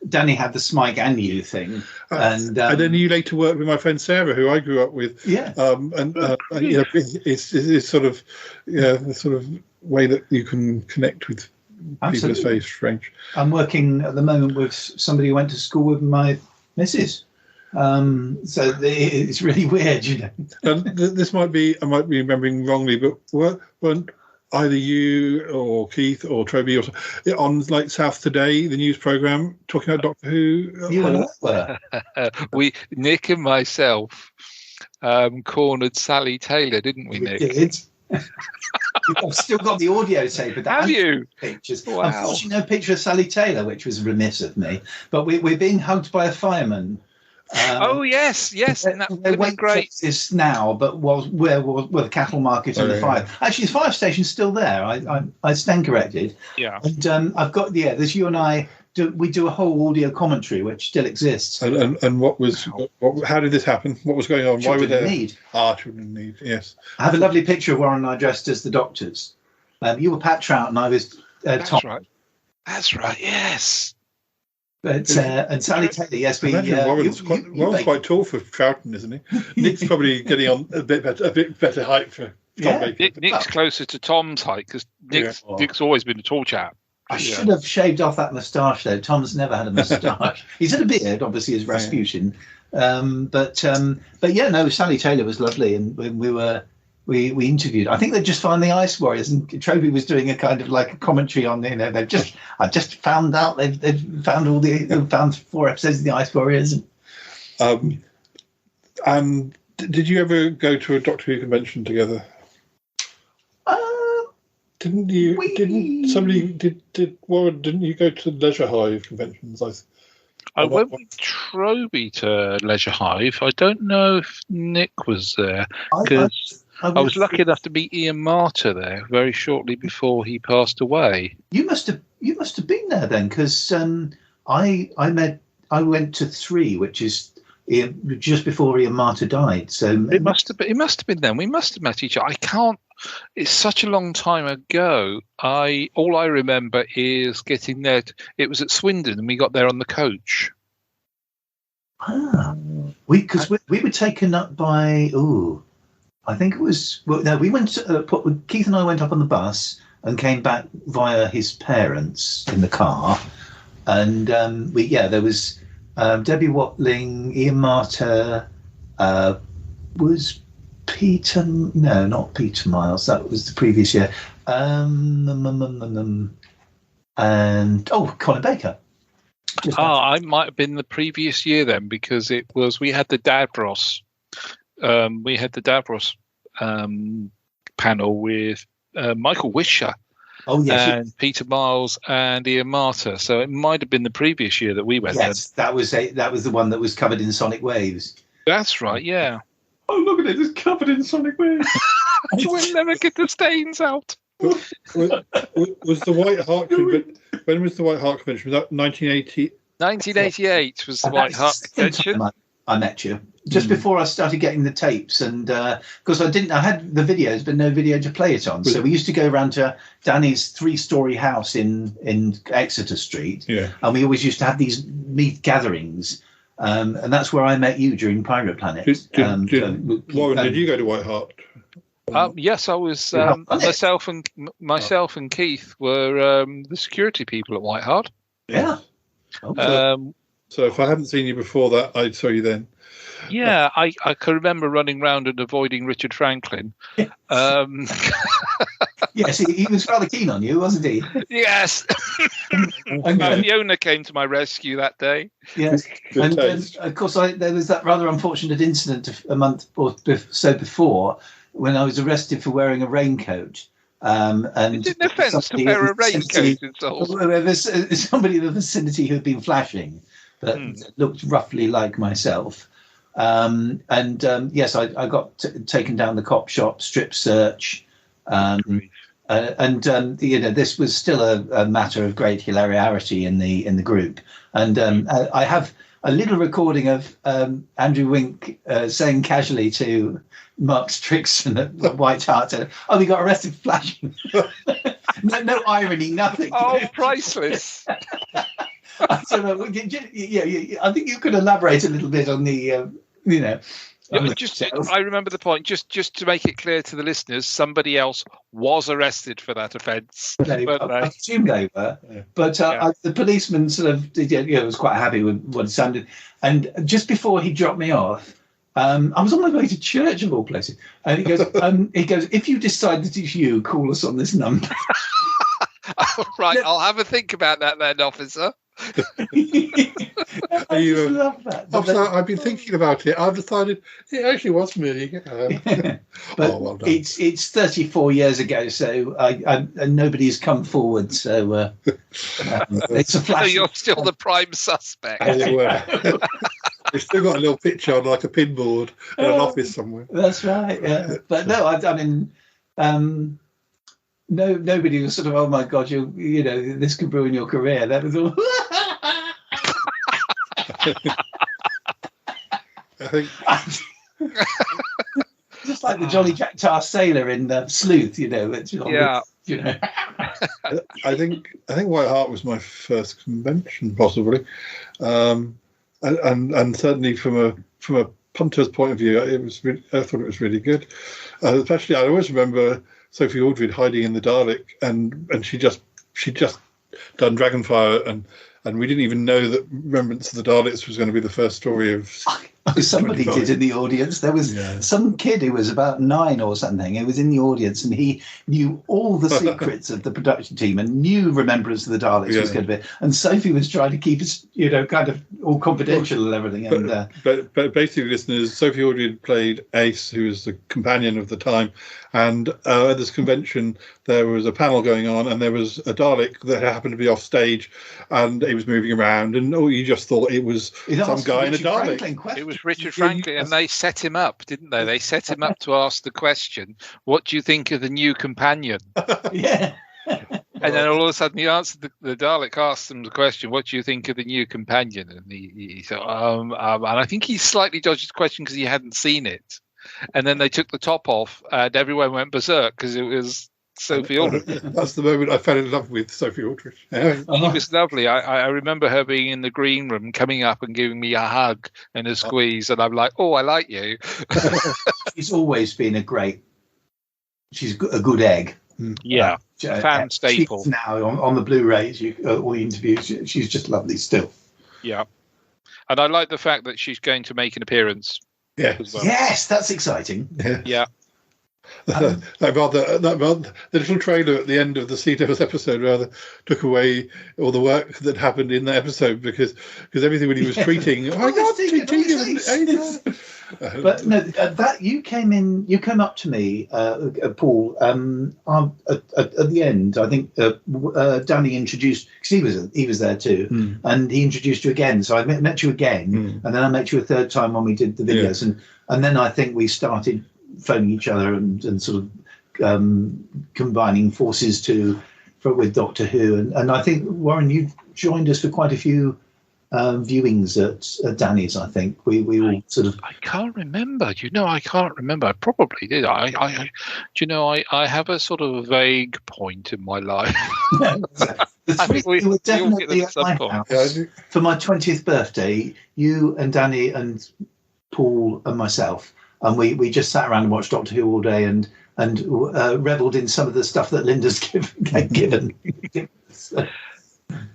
Danny had the Smike and you thing, and then you later worked with my friend Sarah, who I grew up with. Yeah, it's sort of the sort of way that you can connect with people is very strange. I'm working at the moment with somebody who went to school with my missus. So it's really weird, you know. And this I might be remembering wrongly, but weren't either you or Keith or Toby on like South Today, the news program, talking about Doctor Who? Nick and myself cornered Sally Taylor, didn't we, Nick? We did. I've still got the audio tape of that. Have you? Pictures. Wow. Unfortunately, no picture of Sally Taylor, which was remiss of me. But we're being hugged by a fireman. Oh yes, and that would be great. This now, but where the cattle market and the fire? Actually, the fire station's still there. I stand corrected. Yeah. And I've got there's you and I. We do a whole audio commentary which still exists. And how did this happen? What was going on? Why were there? Children in need. Yes. I have a lovely picture of Warren and I dressed as the doctors. You were Pat Trout and I was Tom. That's right. Yes. But and Sally Taylor, yes, Warren's quite tall for Troughton, isn't he? Nick's probably getting on a bit better height for Tom Baker. Nick's closer to Tom's height because Nick's always been a tall chap. I should have shaved off that moustache though. Tom's never had a moustache. He's had a beard, obviously, as Rasputin. But yeah, no, Sally Taylor was lovely, and we interviewed. I think they just found the Ice Warriors, and Trophy was doing a kind of like a commentary on. I just found out they've found 4 episodes of the Ice Warriors. And did you ever go to a Doctor Who convention together? Didn't you? Warren? Didn't you go to Leisure Hive conventions? I went with Troby to Leisure Hive. I don't know if Nick was there because I was lucky enough to meet Ian Marter there very shortly before he passed away. You must have been there then, because I went to 3, which is just before Ian Marter died. So it must have been then. We must have met each other. I can't. It's such a long time ago. All I remember is getting there. It was at Swindon, and we got there on the coach. We were taken up by I think it was we went. Keith and I went up on the bus and came back via his parents in the car, and there was Debbie Watling, Ian Marter, was Peter. No, not Peter Miles. That was the previous year. And Colin Baker. I might have been the previous year then, because we had the Davros. We had the Davros panel with Michael Wisher. Oh yes, and Peter Miles and Ian Marter. So it might have been the previous year that we went. Yes, that was the one that was covered in sonic waves. That's right. Yeah. Oh, look at it! It's covered in sonic waves. You will never get the stains out. Was the White Hart convention? When was the White Hart convention? Was that 1980? 1988 was the White Hart convention. I met you just before I started getting the tapes, and because I had the videos, but no video to play it on. So we used to go around to Danny's 3-story house in Exeter Street, and we always used to have these meet gatherings. And that's where I met you during Pirate Planet. Warren, did you go to White Hart? Yes, I was. Myself and Keith were the security people at White Hart. Yeah. So if I hadn't seen you before that, I saw you then. Yeah, I can remember running round and avoiding Richard Franklin. Yes, he was rather keen on you, wasn't he? Yes. And Fiona came to my rescue that day. Yes, and of course there was that rather unfortunate incident a month or so before when I was arrested for wearing a raincoat. And it's an offence to wear a raincoat. There was somebody in the vicinity who had been flashing that looked roughly like myself. Yes, I got taken down the cop shop, strip search. This was still a matter of great hilarity in the group. And I have a little recording of Andrew Wink saying casually to Mark Strickson at White Hart, "Oh, we got arrested for flashing." no irony, nothing. Oh, priceless. I don't know. I think you could elaborate a little bit on the, I remember the point. Just to make it clear to the listeners, somebody else was arrested for that offence. I assume they were, but the policeman sort of was quite happy with what it sounded. And just before he dropped me off, I was on my way to church of all places, and he goes, "If you decide that it's you, call us on this number." Right, I'll have a think about that then, officer. Love that. I've been thinking about it. I've decided it actually was me. But well done. It's 34 years ago, so nobody's come forward. So it's a flash. So you're still the prime suspect. They've still got a little picture on like a pinboard in an office somewhere. That's right. Yeah. But no, I mean, nobody was sort of, "Oh my God, this could ruin your career." That was all. I think just like the Johnny Jack Tar sailor in Sleuth, I think White Hart was my first convention, possibly, and certainly from a punter's point of view, I thought it was really good. Especially, I always remember Sophie Aldred hiding in the Dalek, and she just done Dragonfire, and we didn't even know that Remembrance of the Daleks was going to be the first story of. Somebody did in the audience. There was some kid who was about 9 or something. He was in the audience, and he knew all the secrets of the production team and knew Remembrance of the Daleks was going to be. And Sophie was trying to keep it, kind of all confidential and everything. But basically, listeners, Sophie Aldred played Ace, who was the companion of the time. And at this convention, there was a panel going on, and there was a Dalek that happened to be off stage, and he was moving around, and you just thought it was some guy in a Dalek. It was Richard Franklin, and they set him up, didn't they? They set him up to ask the question, "What do you think of the new companion?" Yeah. And then all of a sudden, he answered the Dalek asked him the question, "What do you think of the new companion?" And he said, and I think he slightly dodged the question because he hadn't seen it. And then they took the top off, and everyone went berserk because it was Sophie Aldred. That's the moment I fell in love with Sophie Aldred. She was lovely. I remember her being in the green room, coming up and giving me a hug and a squeeze, and I'm like, "Oh, I like you." She's always been she's a good egg. Yeah, fan staple. She's now on the Blu-rays, all the interviews, she's just lovely still. Yeah, and I like the fact that she's going to make an appearance. Yeah. As well. Yes, that's exciting. Yeah. The little trailer at the end of the CEO's episode rather took away all the work that happened in that episode because everything when he was treating. Oh my God, treating. But no, that you came up to me, Paul, at the end. I think Danny introduced, because he was there too, and he introduced you again. So I met you again, and then I met you a third time when we did the videos, and then I think we started phoning each other and sort of combining forces with Doctor Who, and I think Warren, you joined us for quite a few viewings at Danny's. I think we all sort of. I can't remember. I can't remember. I probably did. I have a sort of vague point in my life. I think we were definitely all get at my house for my 20th birthday. You and Danny and Paul and myself, and we just sat around and watched Doctor Who all day and revelled in some of the stuff that Linda's given.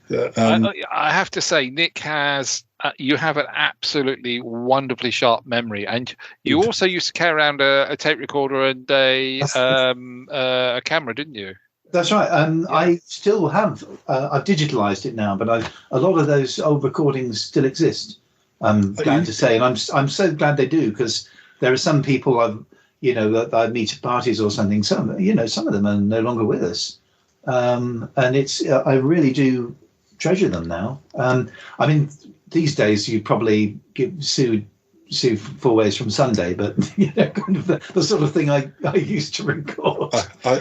I have to say, Nick has. You have an absolutely wonderfully sharp memory, and you also used to carry around a tape recorder and a camera, didn't you? That's right. I still have. I've digitalised it now, but a lot of those old recordings still exist. I'm glad to say, and I'm so glad they do, because there are some people that I meet at parties or something. Some of them are no longer with us. And I really do treasure them now. I mean, these days you probably sue 4 Ways from Sunday, but kind of the sort of thing I used to record. I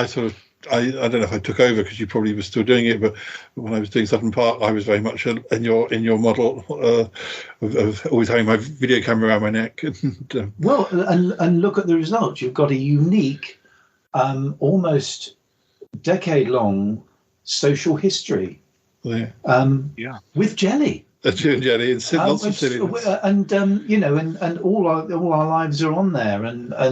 sort of I don't know if I took over because you probably were still doing it, but when I was doing Sutton Park, I was very much in your model of always having my video camera around my neck. Well, and look at the results. You've got a unique, almost decade-long social history. Yeah. With jelly. Jelly and lots of silliness. And and all our lives are on there, and I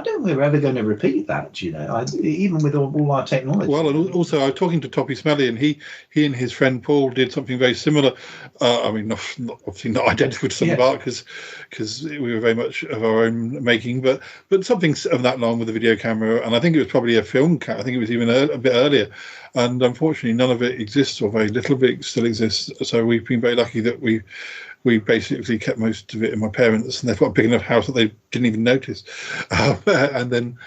don't think we're ever going to repeat that, even with all our technology. Well, and also I was talking to Toppy Smelly, and he and his friend Paul did something very similar. I mean, obviously not identical to Sutton Park because we were very much of our own making, but something of that long with a video camera, and I think it was probably a film camera. I think it was even a bit earlier, and unfortunately none of it exists, or very little of it still exists. So we've been very lucky that we basically kept most of it in my parents, and they've got a big enough house that they didn't even notice. And then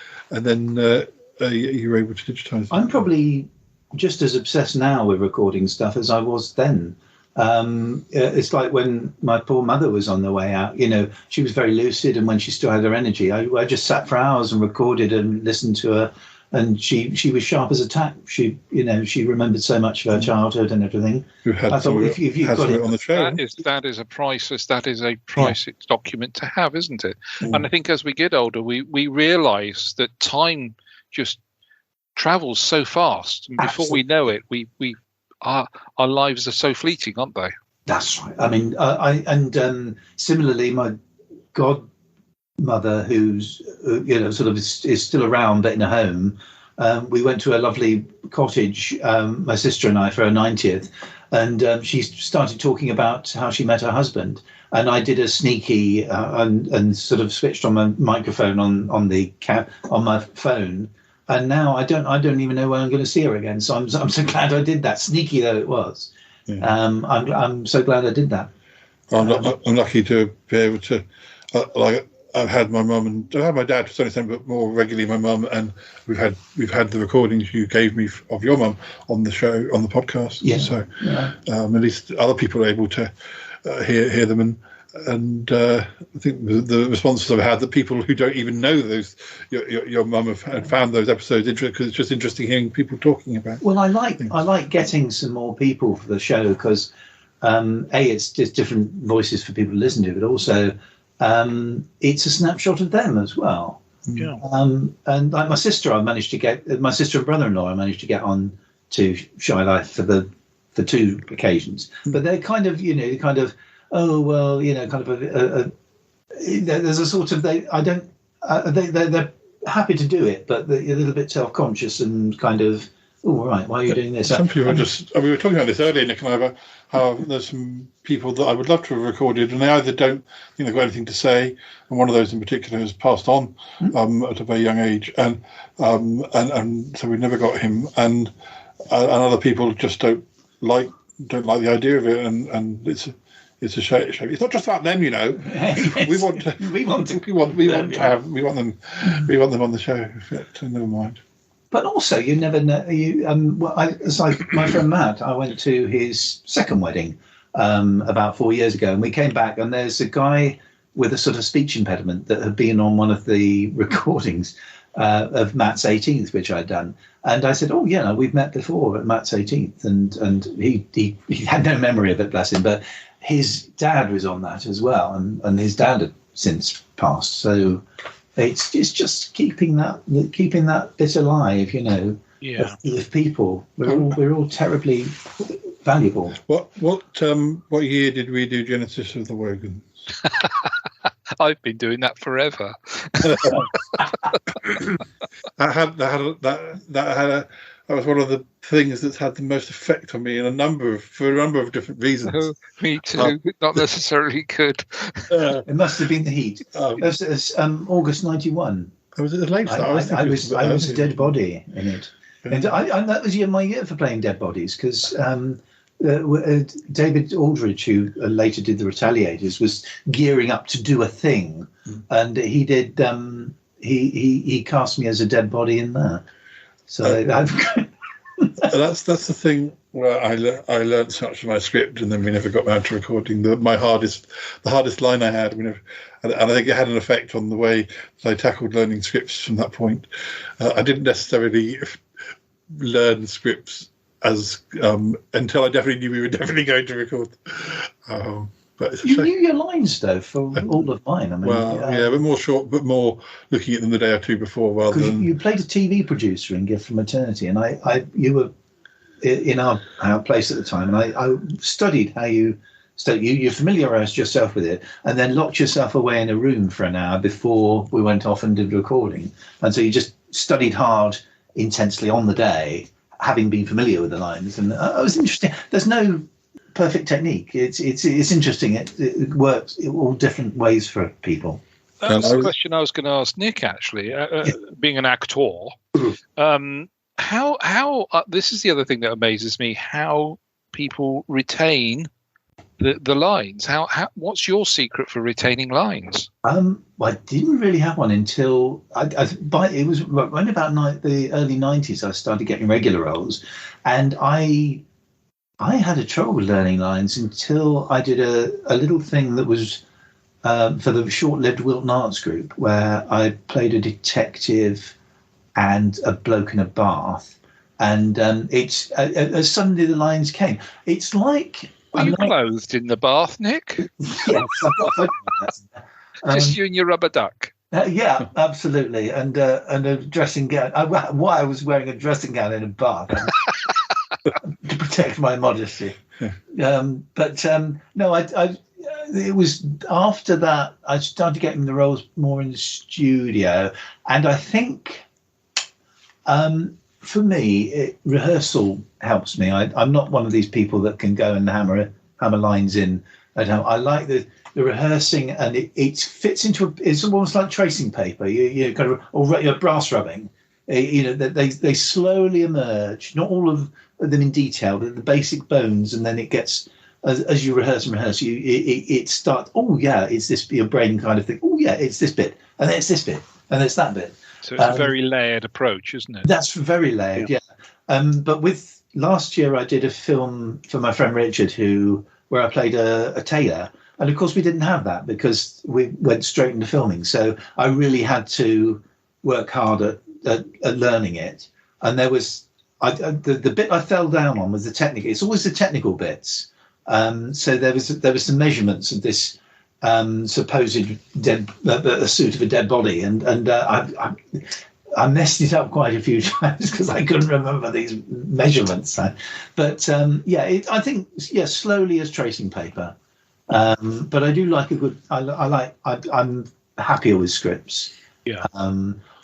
you were able to digitize. I'm probably just as obsessed now with recording stuff as I was then. It's like when my poor mother was on the way out. She was very lucid, and when she still had her energy, I just sat for hours and recorded and listened to her. And she was sharp as a tack. She remembered so much of her childhood and everything. I thought if you've got it on the show, that is a priceless document to have, isn't it? And I think as we get older, we realise that time just travels so fast, and before we know it, our lives are so fleeting, aren't they? That's right. I mean, similarly, my godmother, who's sort of is still around but in a home, we went to a lovely cottage, my sister and I, for her 90th, and she started talking about how she met her husband, and I did a sneaky and sort of switched on my microphone on my phone, and now I don't even know when I'm going to see her again. So I'm so glad I did that, sneaky though it was. I'm so glad I did that. I'm lucky to be able to I've had my mum and I had my dad to some extent, but more regularly my mum, and we've had the recordings you gave me of your mum on the show, on the podcast. So at least other people are able to hear them, and I think the responses I've had, that people who don't even know those your mum have found those episodes interesting, because it's just interesting hearing people talking about. Well, I like getting some more people for the show because it's just different voices for people to listen to, but also it's a snapshot of them as well. And like my sister and brother-in-law, I managed to get on to Shy Life for 2 occasions, but they're kind of there's a sort of they're happy to do it, but they're a little bit self-conscious and kind of, oh, right, why are you doing this? Some people we were talking about this earlier, Nick and I, about how there's some people that I would love to have recorded, and they either don't think they've got anything to say, and one of those in particular has passed on at a very young age, and so we never got him, and other people just don't like the idea of it, and it's a shame. It's not just about them, we want them on the show. So never mind. But also, you never know. It's like my friend Matt. I went to his second wedding about 4 years ago, and we came back, and there's a guy with a sort of speech impediment that had been on one of the recordings of Matt's 18th, which I'd done. And I said, "Oh, yeah, we've met before at Matt's 18th," and he had no memory of it, bless him. But his dad was on that as well, and his dad had since passed. So it's just keeping that bit alive, of people. We're all terribly valuable. What year did we do Genesis of the Wogans? I've been doing that forever. That was one of the things that's had the most effect on me for a number of different reasons. Oh, me too. Not necessarily good. It must have been the heat. It was August 91. Was it late? I was a dead body in it, and that was my year for playing dead bodies, because David Aldridge, who later did The Retaliators, was gearing up to do a thing, and he did. He cast me as a dead body in that. So That's the thing where I learned so much of my script, and then we never got round to recording the hardest line I had. And I think it had an effect on the way that I tackled learning scripts from that point. I didn't necessarily learn scripts as until I definitely knew we were definitely going to record. But you knew your lines though for all of mine. I mean, but more looking at them the day or two before, rather than you played a TV producer in Gift from Eternity, and you were in our place at the time, and I studied how you familiarised yourself with it, and then locked yourself away in a room for an hour before we went off and did recording, and so you just studied hard, intensely on the day, having been familiar with the lines, and it was interesting. There's no perfect technique. It's interesting. It works in all different ways for people. That's the question I was going to ask Nick. Actually, being an actor, how this is the other thing that amazes me: how people retain the lines. What's your secret for retaining lines? I didn't really have one until it was around about the early 90s. I started getting regular roles, and I had a trouble with learning lines until I did a little thing that was for the short-lived Wilton Arts Group, where I played a detective and a bloke in a bath, and suddenly the lines came. It's like... Were you clothed in the bath, Nick? Yes, I've got a photo of that. Just you and your rubber duck. Yeah, absolutely, and a dressing gown. Why I was wearing a dressing gown in a bath to protect my modesty. No, it was after that I started getting the roles more in the studio, and I think for me, rehearsal helps me. I'm not one of these people that can go and hammer lines in at home. I like the rehearsing, and it fits into it's almost like tracing paper. You kind of, or brass rubbing. They slowly emerge. Not all of them in detail, but the basic bones, and then it gets as you rehearse, it starts. Oh yeah, it's this. Your brain kind of think. Oh yeah, it's this bit, and then it's this bit, and it's that bit. So it's a very layered approach, isn't it? That's very layered, yeah. But with last year, I did a film for my friend Richard, where I played a tailor, and of course we didn't have that because we went straight into filming. So I really had to work hard at learning it. And there was the bit I fell down on was the technical. It's always the technical bits. So there was some measurements of this supposed a suit of a dead body, and I messed it up quite a few times because I couldn't remember these measurements. But I think slowly as tracing paper. But I do like a good. I'm happier with scripts. Yeah.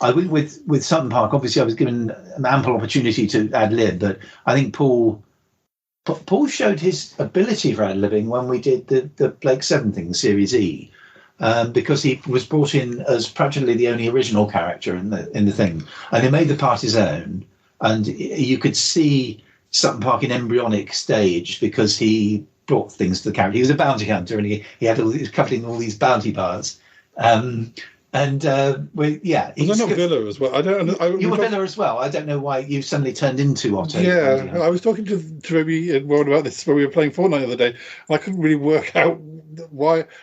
I think with Sutton Park, obviously, I was given an ample opportunity to ad lib, but I think Paul showed his ability for ad-libbing when we did the Blake Seven thing, Series E, because he was brought in as practically the only original character in the thing, and he made the part his own. And you could see Sutton Park in embryonic stage because he brought things to the character. He was a bounty hunter, and he was covering all these bounty bars. Was I not Villa as well? You were Villa as well. I don't know why you suddenly turned into Otto. Yeah, I was talking to Toby and Warren about this when we were playing Fortnite the other day. I couldn't really work out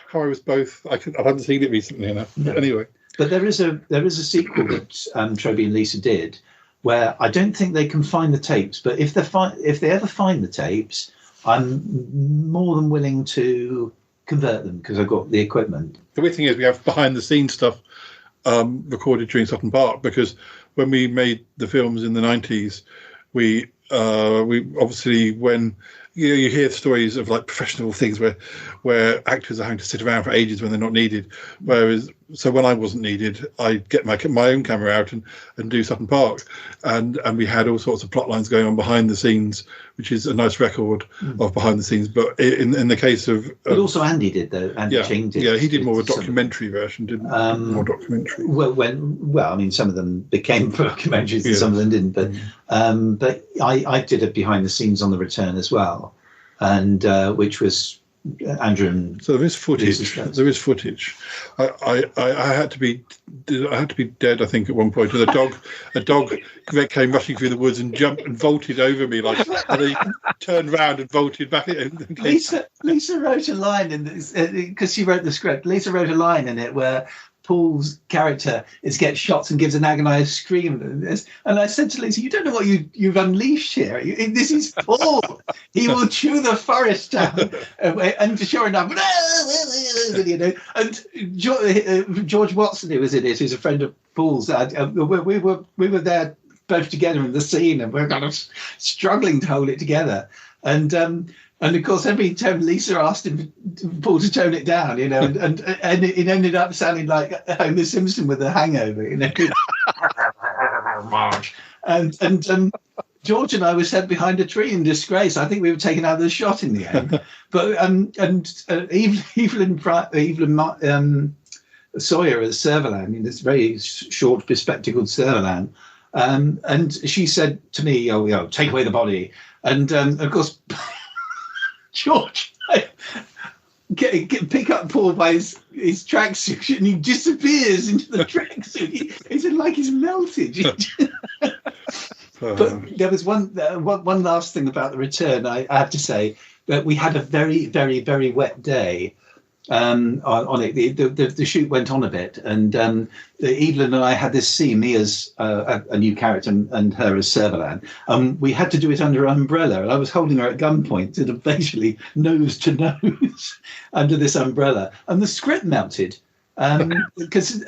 how I was both. I haven't seen it recently enough. But anyway, but there is a sequel that Toby and Lisa did where I don't think they can find the tapes. But if they ever find the tapes, I'm more than willing to convert them because I've got the equipment. The weird thing is we have behind the scenes stuff recorded during Sutton Park, because when we made the films in the 90s, we obviously, when you hear stories of like professional things where actors are having to sit around for ages when they're not needed. So when I wasn't needed, I'd get my own camera out and do Sutton Park, and we had all sorts of plot lines going on behind the scenes, which is a nice record of behind the scenes. But in the case of, but also Andy did though. Andy King did. Yeah, he did more of a documentary version, didn't he? More documentary. Well, I mean, some of them became documentaries and some of them didn't. But I did a behind the scenes on The Return as well, and which was Andrew and So there is footage. Lisa's friends. There is footage. I had to be dead, I think, at one point. And a dog came rushing through the woods and jumped and vaulted over me, and he turned round and vaulted back. And Lisa wrote a line in this because she wrote the script. Lisa wrote a line in it where Paul's character gets shot and gives an agonised scream. And I said to Lisa, "You don't know what you've unleashed here. This is Paul. He will chew the forest down." And sure enough, and George Watson, who was in it, who's a friend of Paul's, we were there both together in the scene, and we're kind of struggling to hold it together. And of course, every time Lisa asked him, Paul, to tone it down, and it ended up sounding like Homer Simpson with a hangover, And George and I were sent behind a tree in disgrace. I think we were taken out of the shot in the end. But Evelyn Sawyer as Servalan, this very short, bespectacled Servalan, and she said to me, "Oh, take away the body." And of course, George pick up Paul by his tracksuit, and he disappears into the tracksuit. It's like he's melted. But there was one last thing about the return. I have to say that we had a very, very, very wet day on it. The shoot went on a bit, and Evelyn and I had this scene, me as a new character and her as Servalan. We had to do it under an umbrella, and I was holding her at gunpoint, sort of basically nose to nose under this umbrella, and the script melted because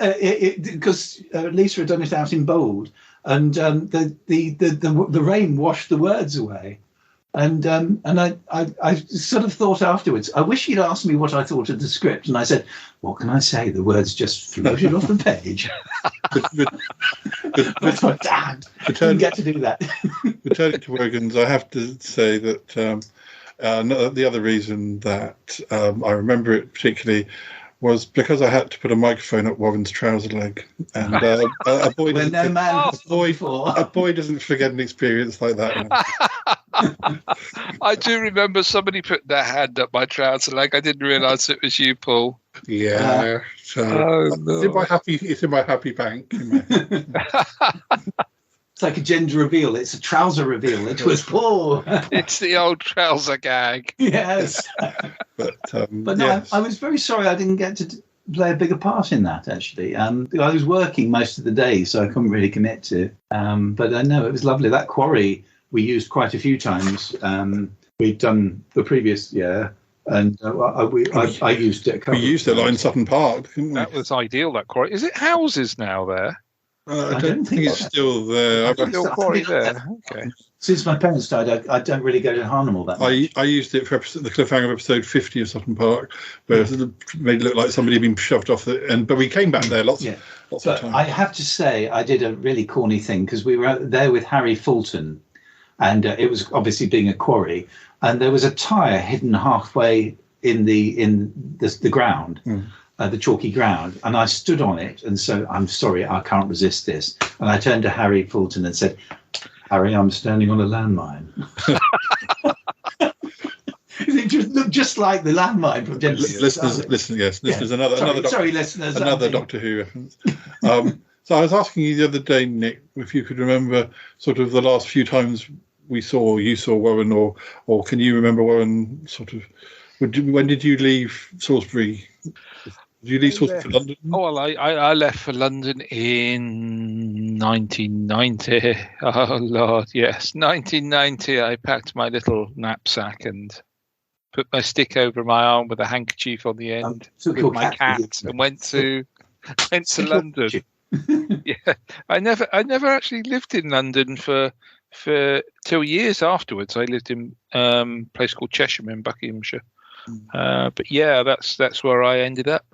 Lisa had done it out in bold, and the rain washed the words away. And I sort of thought afterwards, I wish he'd asked me what I thought of the script. And I said, what can I say? The words just floated off the page. I thought, Dad, I didn't get to do that. Returning to Wogan's, I have to say that the other reason that I remember it particularly was because I had to put a microphone up Warren's trouser leg, and a boy doesn't forget an experience like that. I do remember somebody put their hand up my trouser leg. I didn't realise it was you, Paul. Yeah, it's in my happy bank. It's like a gender reveal. It's a trouser reveal. It was Paul. It's the old trouser gag. Yes. But no, yes. I was very sorry I didn't get to play a bigger part in that, actually. I was working most of the day, so I couldn't really commit to. But no, it was lovely. That quarry we used quite a few times. We'd done the previous year, and I used it. We used it in Sutton Park, didn't we? That was ideal, that quarry. Is it houses now there? I don't think it's still there. Still quarry there. Okay. Since my parents died, I don't really go to Harnham that much. I used it for the cliffhanger of episode 50 of Sutton Park, where it made it look like somebody had been shoved off the end. But we came back there lots of times. I have to say, I did a really corny thing because we were there with Harry Fulton, and it was obviously being a quarry, and there was a tyre hidden halfway in the ground. The chalky ground, and I stood on it, and so I'm sorry, I can't resist this. And I turned to Harry Fulton and said, "Harry, I'm standing on a landmine." It just looked just like the landmine from Genesis. Listeners, another Doctor Who reference. So I was asking you the other day, Nick, if you could remember sort of the last few times you saw Warren, or can you remember Warren sort of? When did you leave Salisbury? Did you leave Salisbury for London? Oh, well, I left for London in 1990. Oh, Lord, yes. 1990, I packed my little knapsack and put my stick over my arm with a handkerchief on the end with my cat and went to London. Yeah, I never actually lived in London for till years afterwards. I lived in a place called Chesham in Buckinghamshire. But yeah, that's where I ended up.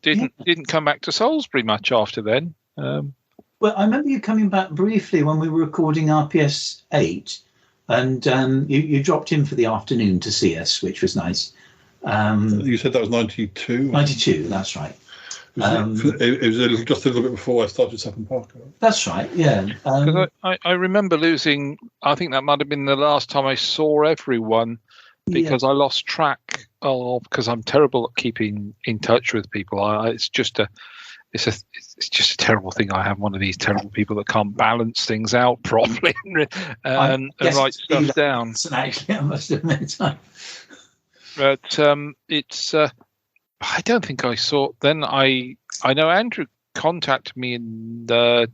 Didn't come back to Salisbury much after then. Well, I remember you coming back briefly when we were recording RPS 8, and you dropped in for the afternoon to see us, which was nice. You said that was 92? 92, that's right. It was just a little bit before I started Sutton Park. That's right, yeah. I remember losing, I think that might have been the last time I saw everyone, because I lost track Oh, because I'm terrible at keeping in touch with people. It's just a terrible thing. I have one of these terrible people that can't balance things out properly and write stuff down. Actually, I must admit. But it's. I don't think I saw. Then I know Andrew contacted me in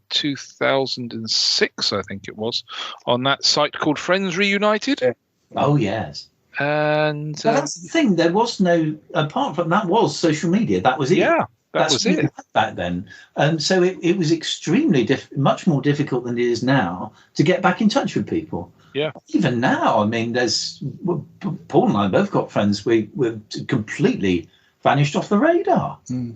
2006, I think it was, on that site called Friends Reunited. Oh yes. And that's the thing. There was no, apart from that, was social media. That was it. Yeah, that was it back then. So it was extremely much more difficult than it is now to get back in touch with people. Yeah. Even now, I mean, Paul and I both got friends. We're completely vanished off the radar. It's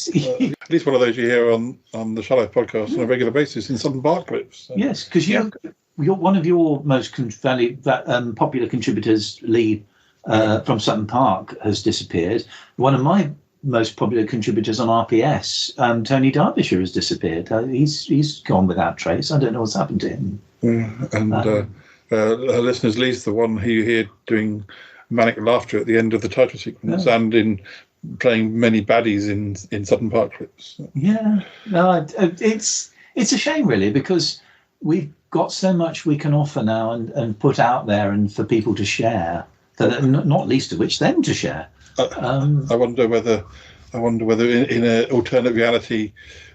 at least one of those you hear on the Shallow podcast on a regular basis in Southern Park clips. So. Yes, because you're one of your most popular contributors, Lee, from Sutton Park, has disappeared. One of my most popular contributors on RPS, Tony Derbyshire, has disappeared. He's gone without trace. I don't know what's happened to him. Our listeners, Lee's the one who you hear doing manic laughter at the end of the title sequence and in playing many baddies in Sutton Park clips. Yeah, no, it's a shame really, because we've got so much we can offer now and put out there and for people to share, not least of which them to share. I wonder whether in an alternate reality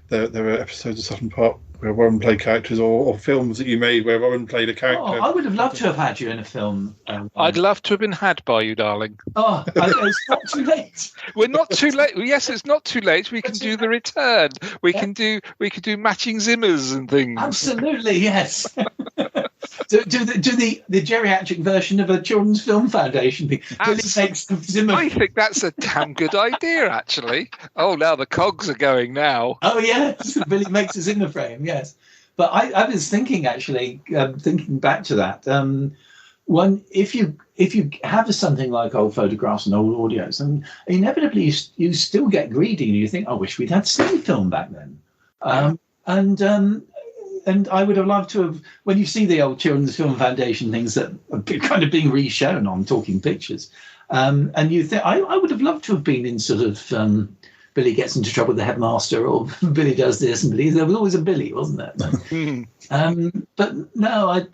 there are episodes of Sutton Park where Warren played characters, or films that you made where Warren played a character. Oh, I would have loved to have had you in a film. I'd love to have been had by you, darling. Oh, it's not too late. We're not too late. Yes, it's not too late. We can do the return. We can do matching Zimmers and things. Absolutely, yes. do the geriatric version of a children's film foundation thing. Billy takes the Zimmer. I think that's a damn good idea, actually. Oh, now the cogs are going now. Oh yes, Billy makes a Zimmer frame. Yes, but I was thinking actually, thinking back to that. If you have something like old photographs and old audios, and inevitably you still get greedy and you think, I wish we'd had cine film back then. And I would have loved to have, when you see the old Children's Film Foundation things that are kind of being re-shown on Talking Pictures, and you think, I would have loved to have been in sort of Billy gets into trouble with the headmaster, or Billy does this, and there was always a Billy, wasn't there? But no,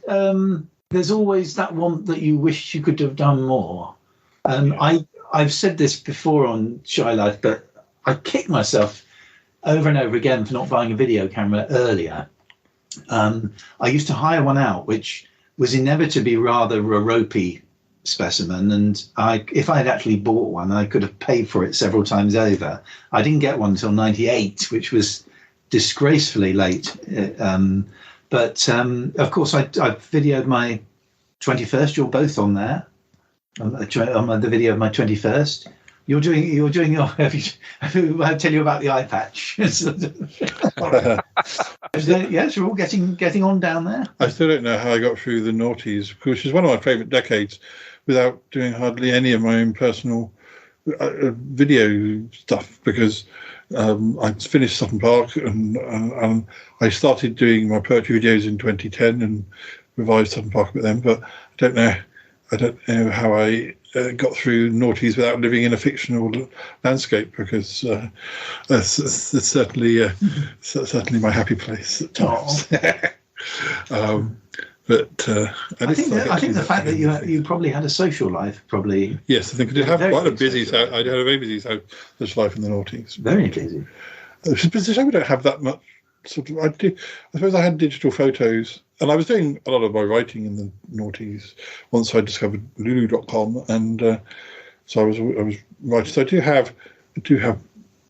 there's always that one that you wish you could have done more. I've said this before on Shy Life, but I kick myself over and over again for not buying a video camera earlier. I used to hire one out, which was inevitably rather a ropey specimen, and if I had actually bought one, I could have paid for it several times over. I didn't get one until '98, which was disgracefully late. But of course, I videoed my 21st. You're both on there. On the video of my 21st. You're doing your. I'll tell you about the eye patch. Yes, we're all getting on down there. I still don't know how I got through the noughties, which is one of my favourite decades, without doing hardly any of my own personal video stuff, because I finished Sutton Park and I started doing my poetry videos in 2010 and revised Sutton Park with them, but I don't know how I got through noughties without living in a fictional landscape, because that's certainly my happy place at times. But I think the fact that you probably had a social life probably. Yes, I think I did have quite a busy. I had a very busy social life in the noughties. Very busy. It's a shame we don't have that much. I suppose I had digital photos, and I was doing a lot of my writing in the noughties once I discovered Lulu.com, and so I was writing. So I do have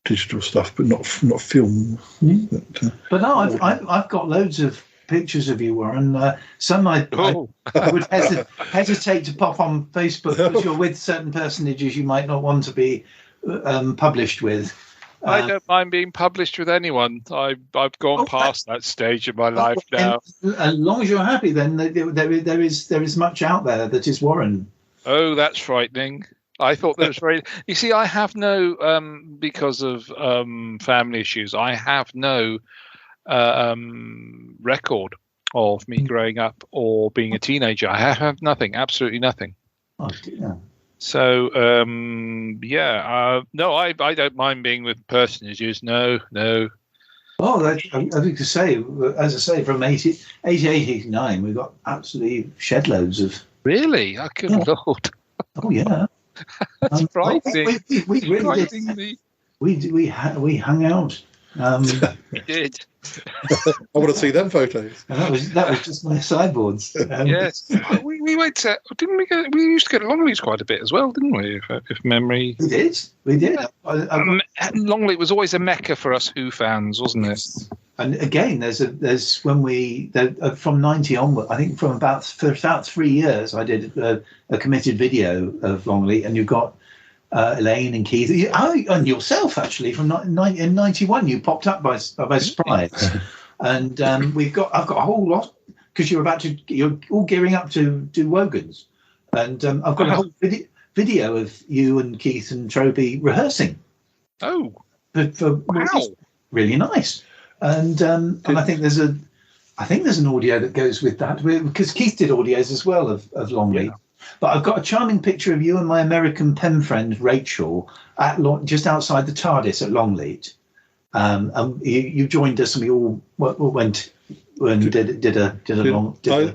digital stuff, but not film. Mm. But no, I've got loads of pictures of you, Warren. Some I would hesitate to pop on Facebook because you're with certain personages you might not want to be published with. I don't mind being published with anyone. I've gone past that stage of my life now. As long as you're happy, then there is much out there that is Warren. Oh, that's frightening. I thought there was very. You see, I have no because of family issues. I have no record of me growing up or being a teenager. I have nothing, absolutely nothing. Oh dear. So no, I don't mind being with personages. No. Oh, I think to say, as I say, from 88, 89, we got absolutely shed loads of. Really? Oh, good Lord. Oh yeah. That's frightening. We really did. We hung out. We did. I want to see them photos. And that was just my sideboards. Yes, we went to. Didn't we go? We used to go to Longleat quite a bit as well, didn't we? If memory. We did. Yeah. Longleat was always a mecca for us Who fans, wasn't it? And again, there's when from 90 onward. I think for about 3 years, I did a committed video of Longleat, and you've got. Elaine and Keith, and yourself actually from in 91, you popped up by surprise, and I've got a whole lot because you're all gearing up to do Wogan's, and I've got a whole video of you and Keith and Troby rehearsing. Oh, wow, really nice, and I think there's an audio that goes with that because Keith did audios as well of Longleat. Yeah. But I've got a charming picture of you and my American pen friend Rachel just outside the TARDIS at Longleat. And you joined us, and we all went and did an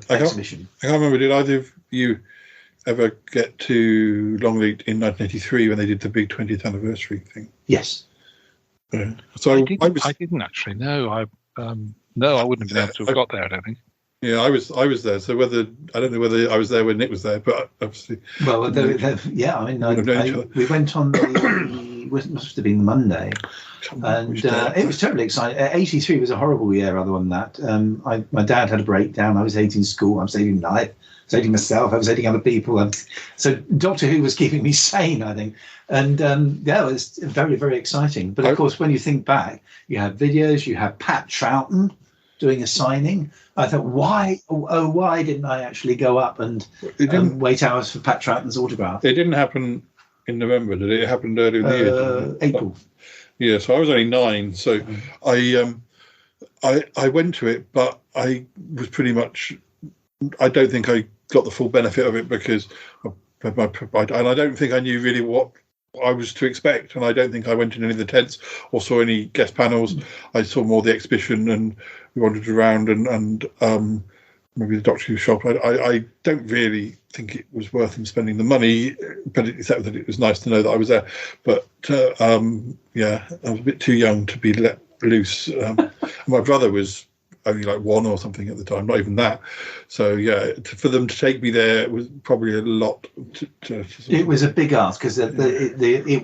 exhibition. I can't remember. Did either of you ever get to Longleat in 1983 when they did the big 20th anniversary thing? Yes. So I didn't actually. No, I wouldn't have been able to have got there. I don't think. Yeah, I was there. So I don't know whether I was there when Nick was there, but obviously. Well, yeah. I mean, we went on must have been the Monday, and it was terribly exciting. 83 was a horrible year. Other than that, my dad had a breakdown. I was hating school. I was hating life. I was hating myself. I was hating other people. And so Doctor Who was keeping me sane, I think. And it was very, very exciting. But of course, when you think back, you have videos. You have Pat Troughton doing a signing. I thought, why didn't I actually go up and wait hours for Pat Troughton's autograph? It didn't happen in November, did it? It happened earlier in the year. April. Yeah, so I was only 9, so I went to it, but I was pretty much. I don't think I got the full benefit of it because and I don't think I knew really what I was to expect, and I don't think I went in any of the tents or saw any guest panels. I saw more the exhibition, and we wandered around and maybe the Doctor Who shop. I don't really think it was worth them spending the money, but except that it was nice to know that I was there. But I was a bit too young to be let loose. My brother was only like 1 or something at the time, not even that. So yeah, for them to take me there, it was probably a lot. It was a big ask because it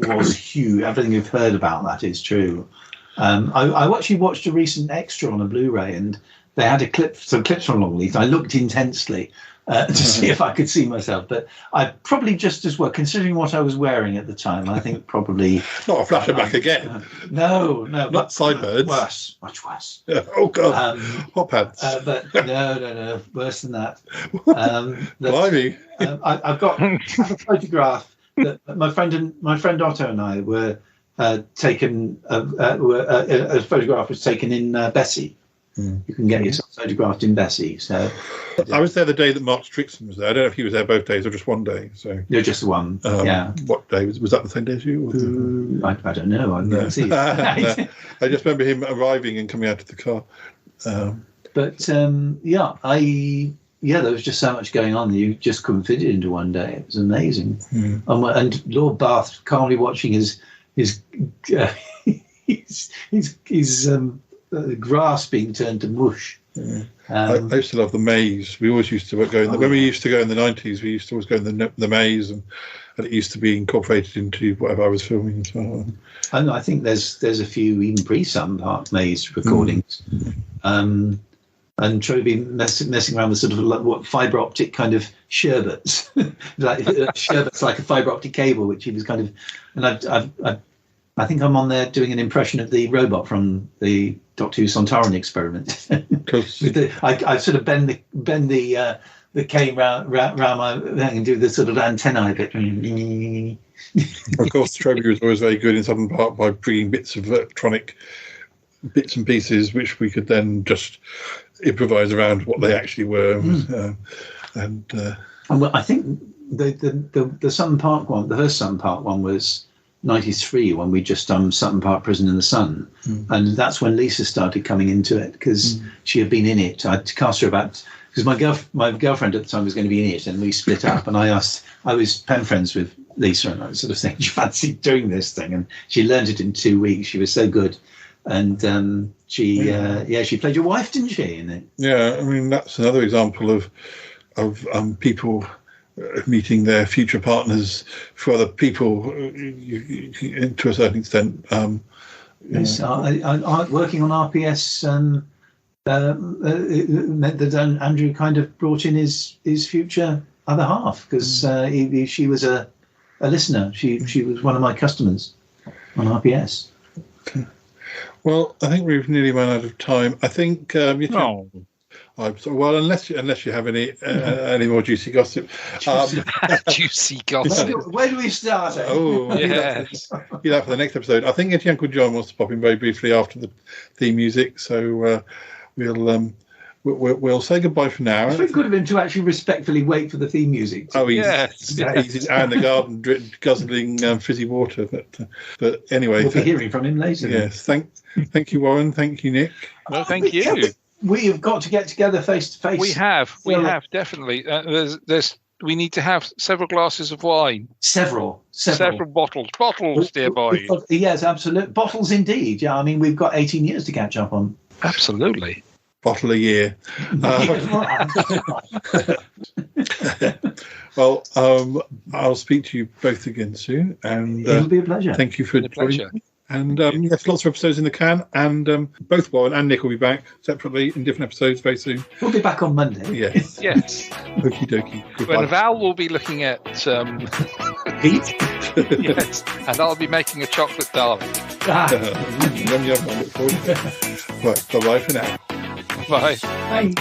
was huge. Everything you've heard about that is true. I actually watched a recent extra on a Blu-ray, and they had some clips from Longleat. I looked intensely to see if I could see myself, but I probably just as well, considering what I was wearing at the time. I think probably not a flashback again. No, not sideburns. Worse, much worse. Yeah. Oh god, hot pants. But no, worse than that. Blimey. I've got a photograph that my friend Otto and I were taken. A photograph was taken in Bessie. You can get yourself photographed in Bessie. So I was there the day that Mark Strickson was there. I don't know if he was there both days or just one day. So no, just the one. Yeah. What day was that? The same day as you? I don't know. I didn't see. I just remember him arriving and coming out of the car. But there was just so much going on that you just couldn't fit it into one day. It was amazing. And Lord Bath calmly watching his grass being turned to mush. I used to love the maze. We always used to go when we used to go in the 90s. We used to always go in the maze, and it used to be incorporated into whatever I was filming as well. And I think there's a few even pre-Sun Park maze recordings. And Troby messing around with sort of what fibre optic kind of sherbets, sherbets like a fibre optic cable, which he was kind of. And I think I'm on there doing an impression of the robot from the Doctor Who Sontaran experiment. I sort of bend the cane round my thing and do the sort of antennae bit. Of course, Troby was always very good in Southern Park by bringing bits of electronic bits and pieces, which we could then just improvise around what they actually were. And I think the Sutton Park one, the first Sutton Park one was 93 when we just done Sutton Park Prison in the Sun, and that's when Lisa started coming into it because she had been in it. I'd cast her about because my girlfriend at the time was going to be in it, and we split up. And I was pen friends with Lisa, and I was sort of saying, "Do you fancy doing this thing?" And she learned it in 2 weeks. She was so good, and she played your wife, didn't she? In it? Yeah, I mean that's another example of people meeting their future partners for other people to a certain extent. Yes, working on RPS meant that Andrew kind of brought in his future other half because she was a listener. She was one of my customers on RPS. Okay. Well, I think we've nearly run out of time. I think I'm sorry. Well, unless you have any more juicy gossip. Juicy gossip. Where do we start? Oh, yes. That for the next episode. I think Auntie Uncle John wants to pop in very briefly after the theme music, so we'll say goodbye for now. It's very good of him to actually respectfully wait for the theme music. He's out in the garden guzzling fizzy water. But anyway, we'll be hearing from him later. Yes, thank you, Warren. Thank you, Nick. Well, thank you. We have got to get together face to face. We have definitely. We need to have several glasses of wine. Several bottles, dear boy. Yes, absolutely. Bottles indeed. Yeah, I mean, we've got 18 years to catch up on. Absolutely. Bottle a year. Well, I'll speak to you both again soon. And it'll be a pleasure. Thank you for joining me. And yes, lots of episodes in the can, and both Warren and Nick will be back separately in different episodes very soon. We'll be back on Monday. Yes. Yes. Okie dokie. Goodbye. When Val will be looking at Heat. Yes, and I'll be making a chocolate darling. Yum, yum, I look forward to it. Right, bye-bye for now. Bye. Bye.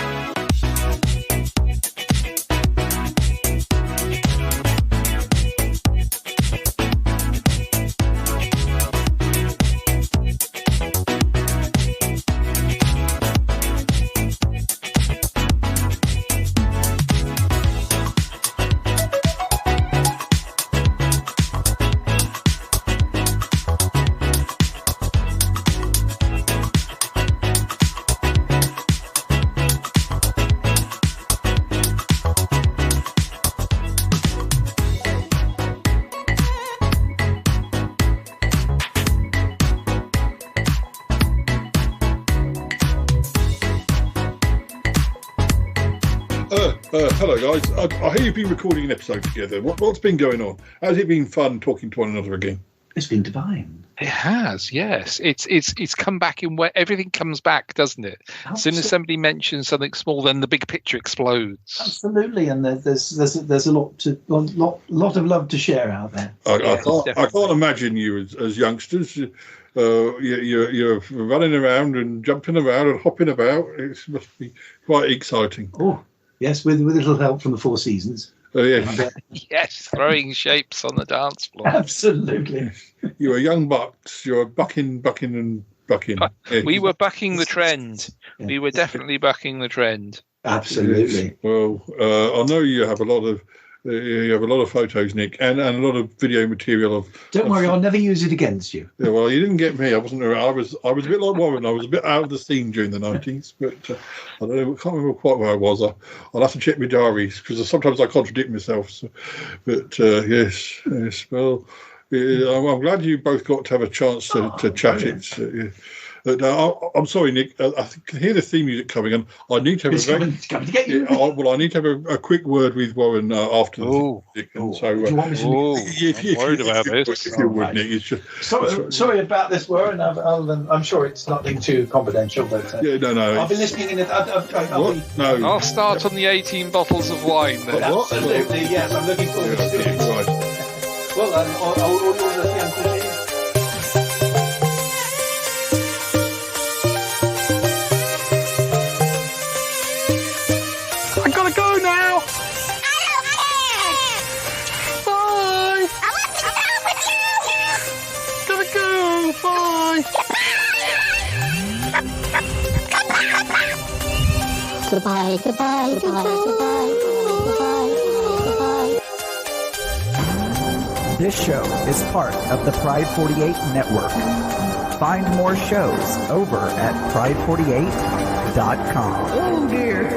Hello guys, I hear you've been recording an episode together. What's been going on? Has it been fun talking to one another again? It's been divine. It has, yes. It's come back in where everything comes back, doesn't it? As soon as somebody mentions something small, then the big picture explodes. Absolutely, and there's a lot of love to share out there. I can't imagine you as youngsters. You're running around and jumping around and hopping about. It must be quite exciting. Oh, yes, with a little help from the Four Seasons. Oh, yes. Yes, throwing shapes on the dance floor. Absolutely. You were young bucks. You were bucking. We were bucking the trend. Yeah. We were definitely bucking the trend. Absolutely. Yes. Well, I know you have a lot of photos, Nick, and a lot of video material. Don't worry, I'll never use it against you. Yeah, well, you didn't get me. I wasn't around. I was a bit like Warren. I was a bit out of the scene during the 90s, but I don't know. I can't remember quite where I was. I'll have to check my diaries because sometimes I contradict myself. So, but yes. Well, I'm glad you both got to have a chance to chat. Brilliant. I'm sorry, Nick. I can hear the theme music coming, and I need to have coming to get you. I need to have a quick word with Warren after the theme music. And so, do you want me to? I'm worried about this. If you would, Nick, it's just. Sorry about this, Warren. I'm sure it's nothing too confidential, but no. I'll be listening in. No. I'll start on the 18 bottles of wine. Then. Absolutely, yes. I'm looking forward to it. Right. Well, I'll order the young. Goodbye, goodbye, goodbye, goodbye, goodbye, goodbye. This show is part of the Pride 48 network. Find more shows over at pride48.com. Oh dear,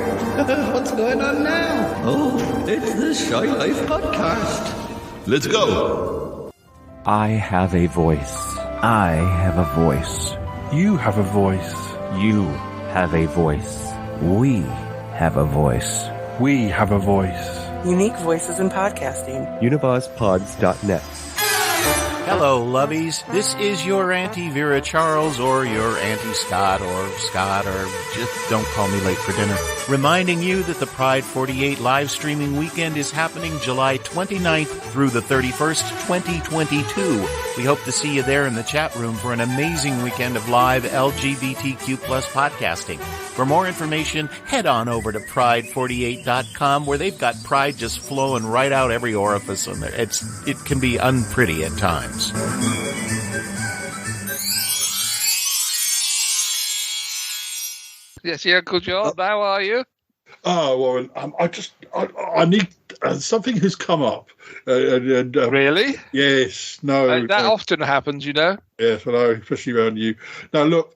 what's going on now? Oh, it's the Shy Life Podcast. Let's go. I have a voice. I have a voice. You have a voice. You have a voice. We have a voice. We have a voice. Unique voices in podcasting. UnivazPods.net. Hello, lovies. This is your Auntie Vera Charles, or your Auntie Scott, or just don't call me late for dinner. Reminding you that the Pride 48 live streaming weekend is happening July 29th through the 31st, 2022. We hope to see you there in the chat room for an amazing weekend of live LGBTQ+ podcasting. For more information, head on over to pride48.com, where they've got pride just flowing right out every orifice on there. It can be unpretty at times. Yes, yeah, Uncle John. How are you? Oh, Warren, I need something has come up. Really? Yes. No. That often happens, you know. Yes, I know, especially around you. Now, look.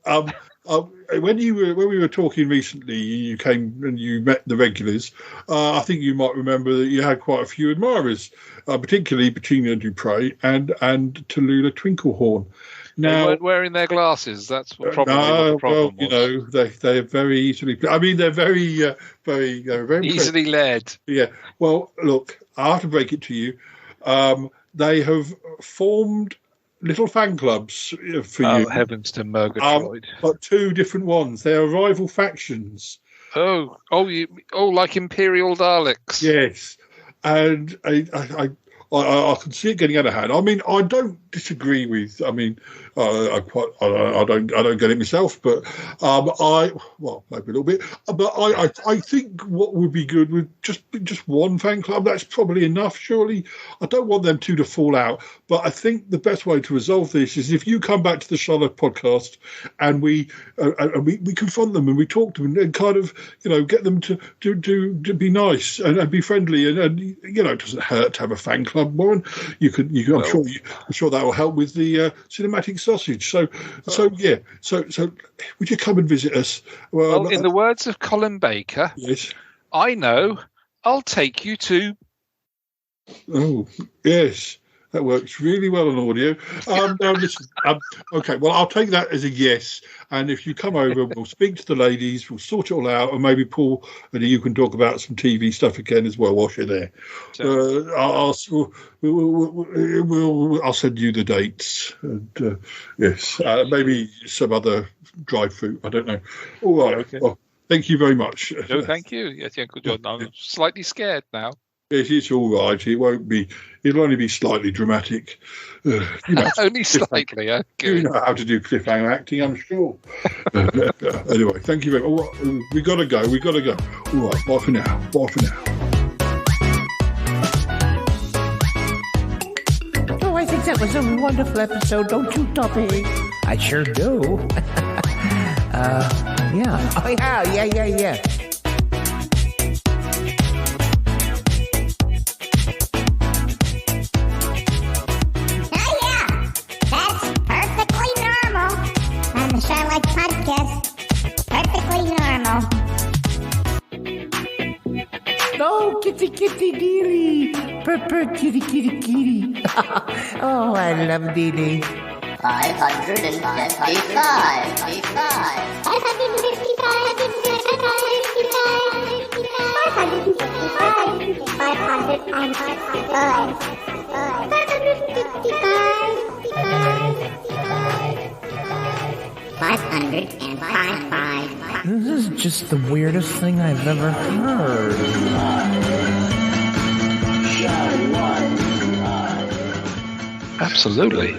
When we were talking recently, you came and you met the regulars. I think you might remember that you had quite a few admirers, particularly Bettina Dupre and Tallulah Twinklehorn. Now, they weren't wearing their glasses. That's what probably what the problem was. You know, they're very easily. I mean, they're very easily led. Yeah. Well, look, I have to break it to you. They have formed little fan clubs for you. Heavens to Murgatroyd. But two different ones. They are rival factions. Like Imperial Daleks. Yes. And I can see it getting out of hand. I mean, I don't disagree with. I mean, I don't get it myself, but maybe a little bit. But I think what would be good with just one fan club. That's probably enough, surely. I don't want them two to fall out, but I think the best way to resolve this is if you come back to the Charlotte podcast and we confront them and we talk to them and kind of get them to be nice and be friendly and it doesn't hurt to have a fan club, Warren. I'm sure that will help with the cinematic sausage. So would you come and visit us? Well, in the words of Colin Baker, yes, I know. I'll take you to. Oh yes. That works really well on audio. Now listen, okay, well, I'll take that as a yes. And if you come over, we'll speak to the ladies, we'll sort it all out, and maybe Paul and you can talk about some TV stuff again as well whilst you're there. I'll send you the dates. And, yes, maybe some other dried fruit. I don't know. All right. Okay. Well, thank you very much. No, thank you. Yes, Uncle John. I'm slightly scared now. It's all right. It'll only be slightly dramatic. Only slightly, okay. You know how to do cliffhanger acting, I'm sure. Anyway, thank you very much. We got to go. All right, bye for now. Oh, I think that was a wonderful episode, don't you, Toppy? I sure do. Yeah. Oh, yeah. Shy-Like Podcast. Perfectly normal. Oh, kitty dearie. Purr, kitty. Oh, I love Dee Dee. 555. This is just the weirdest thing I've ever heard. Absolutely.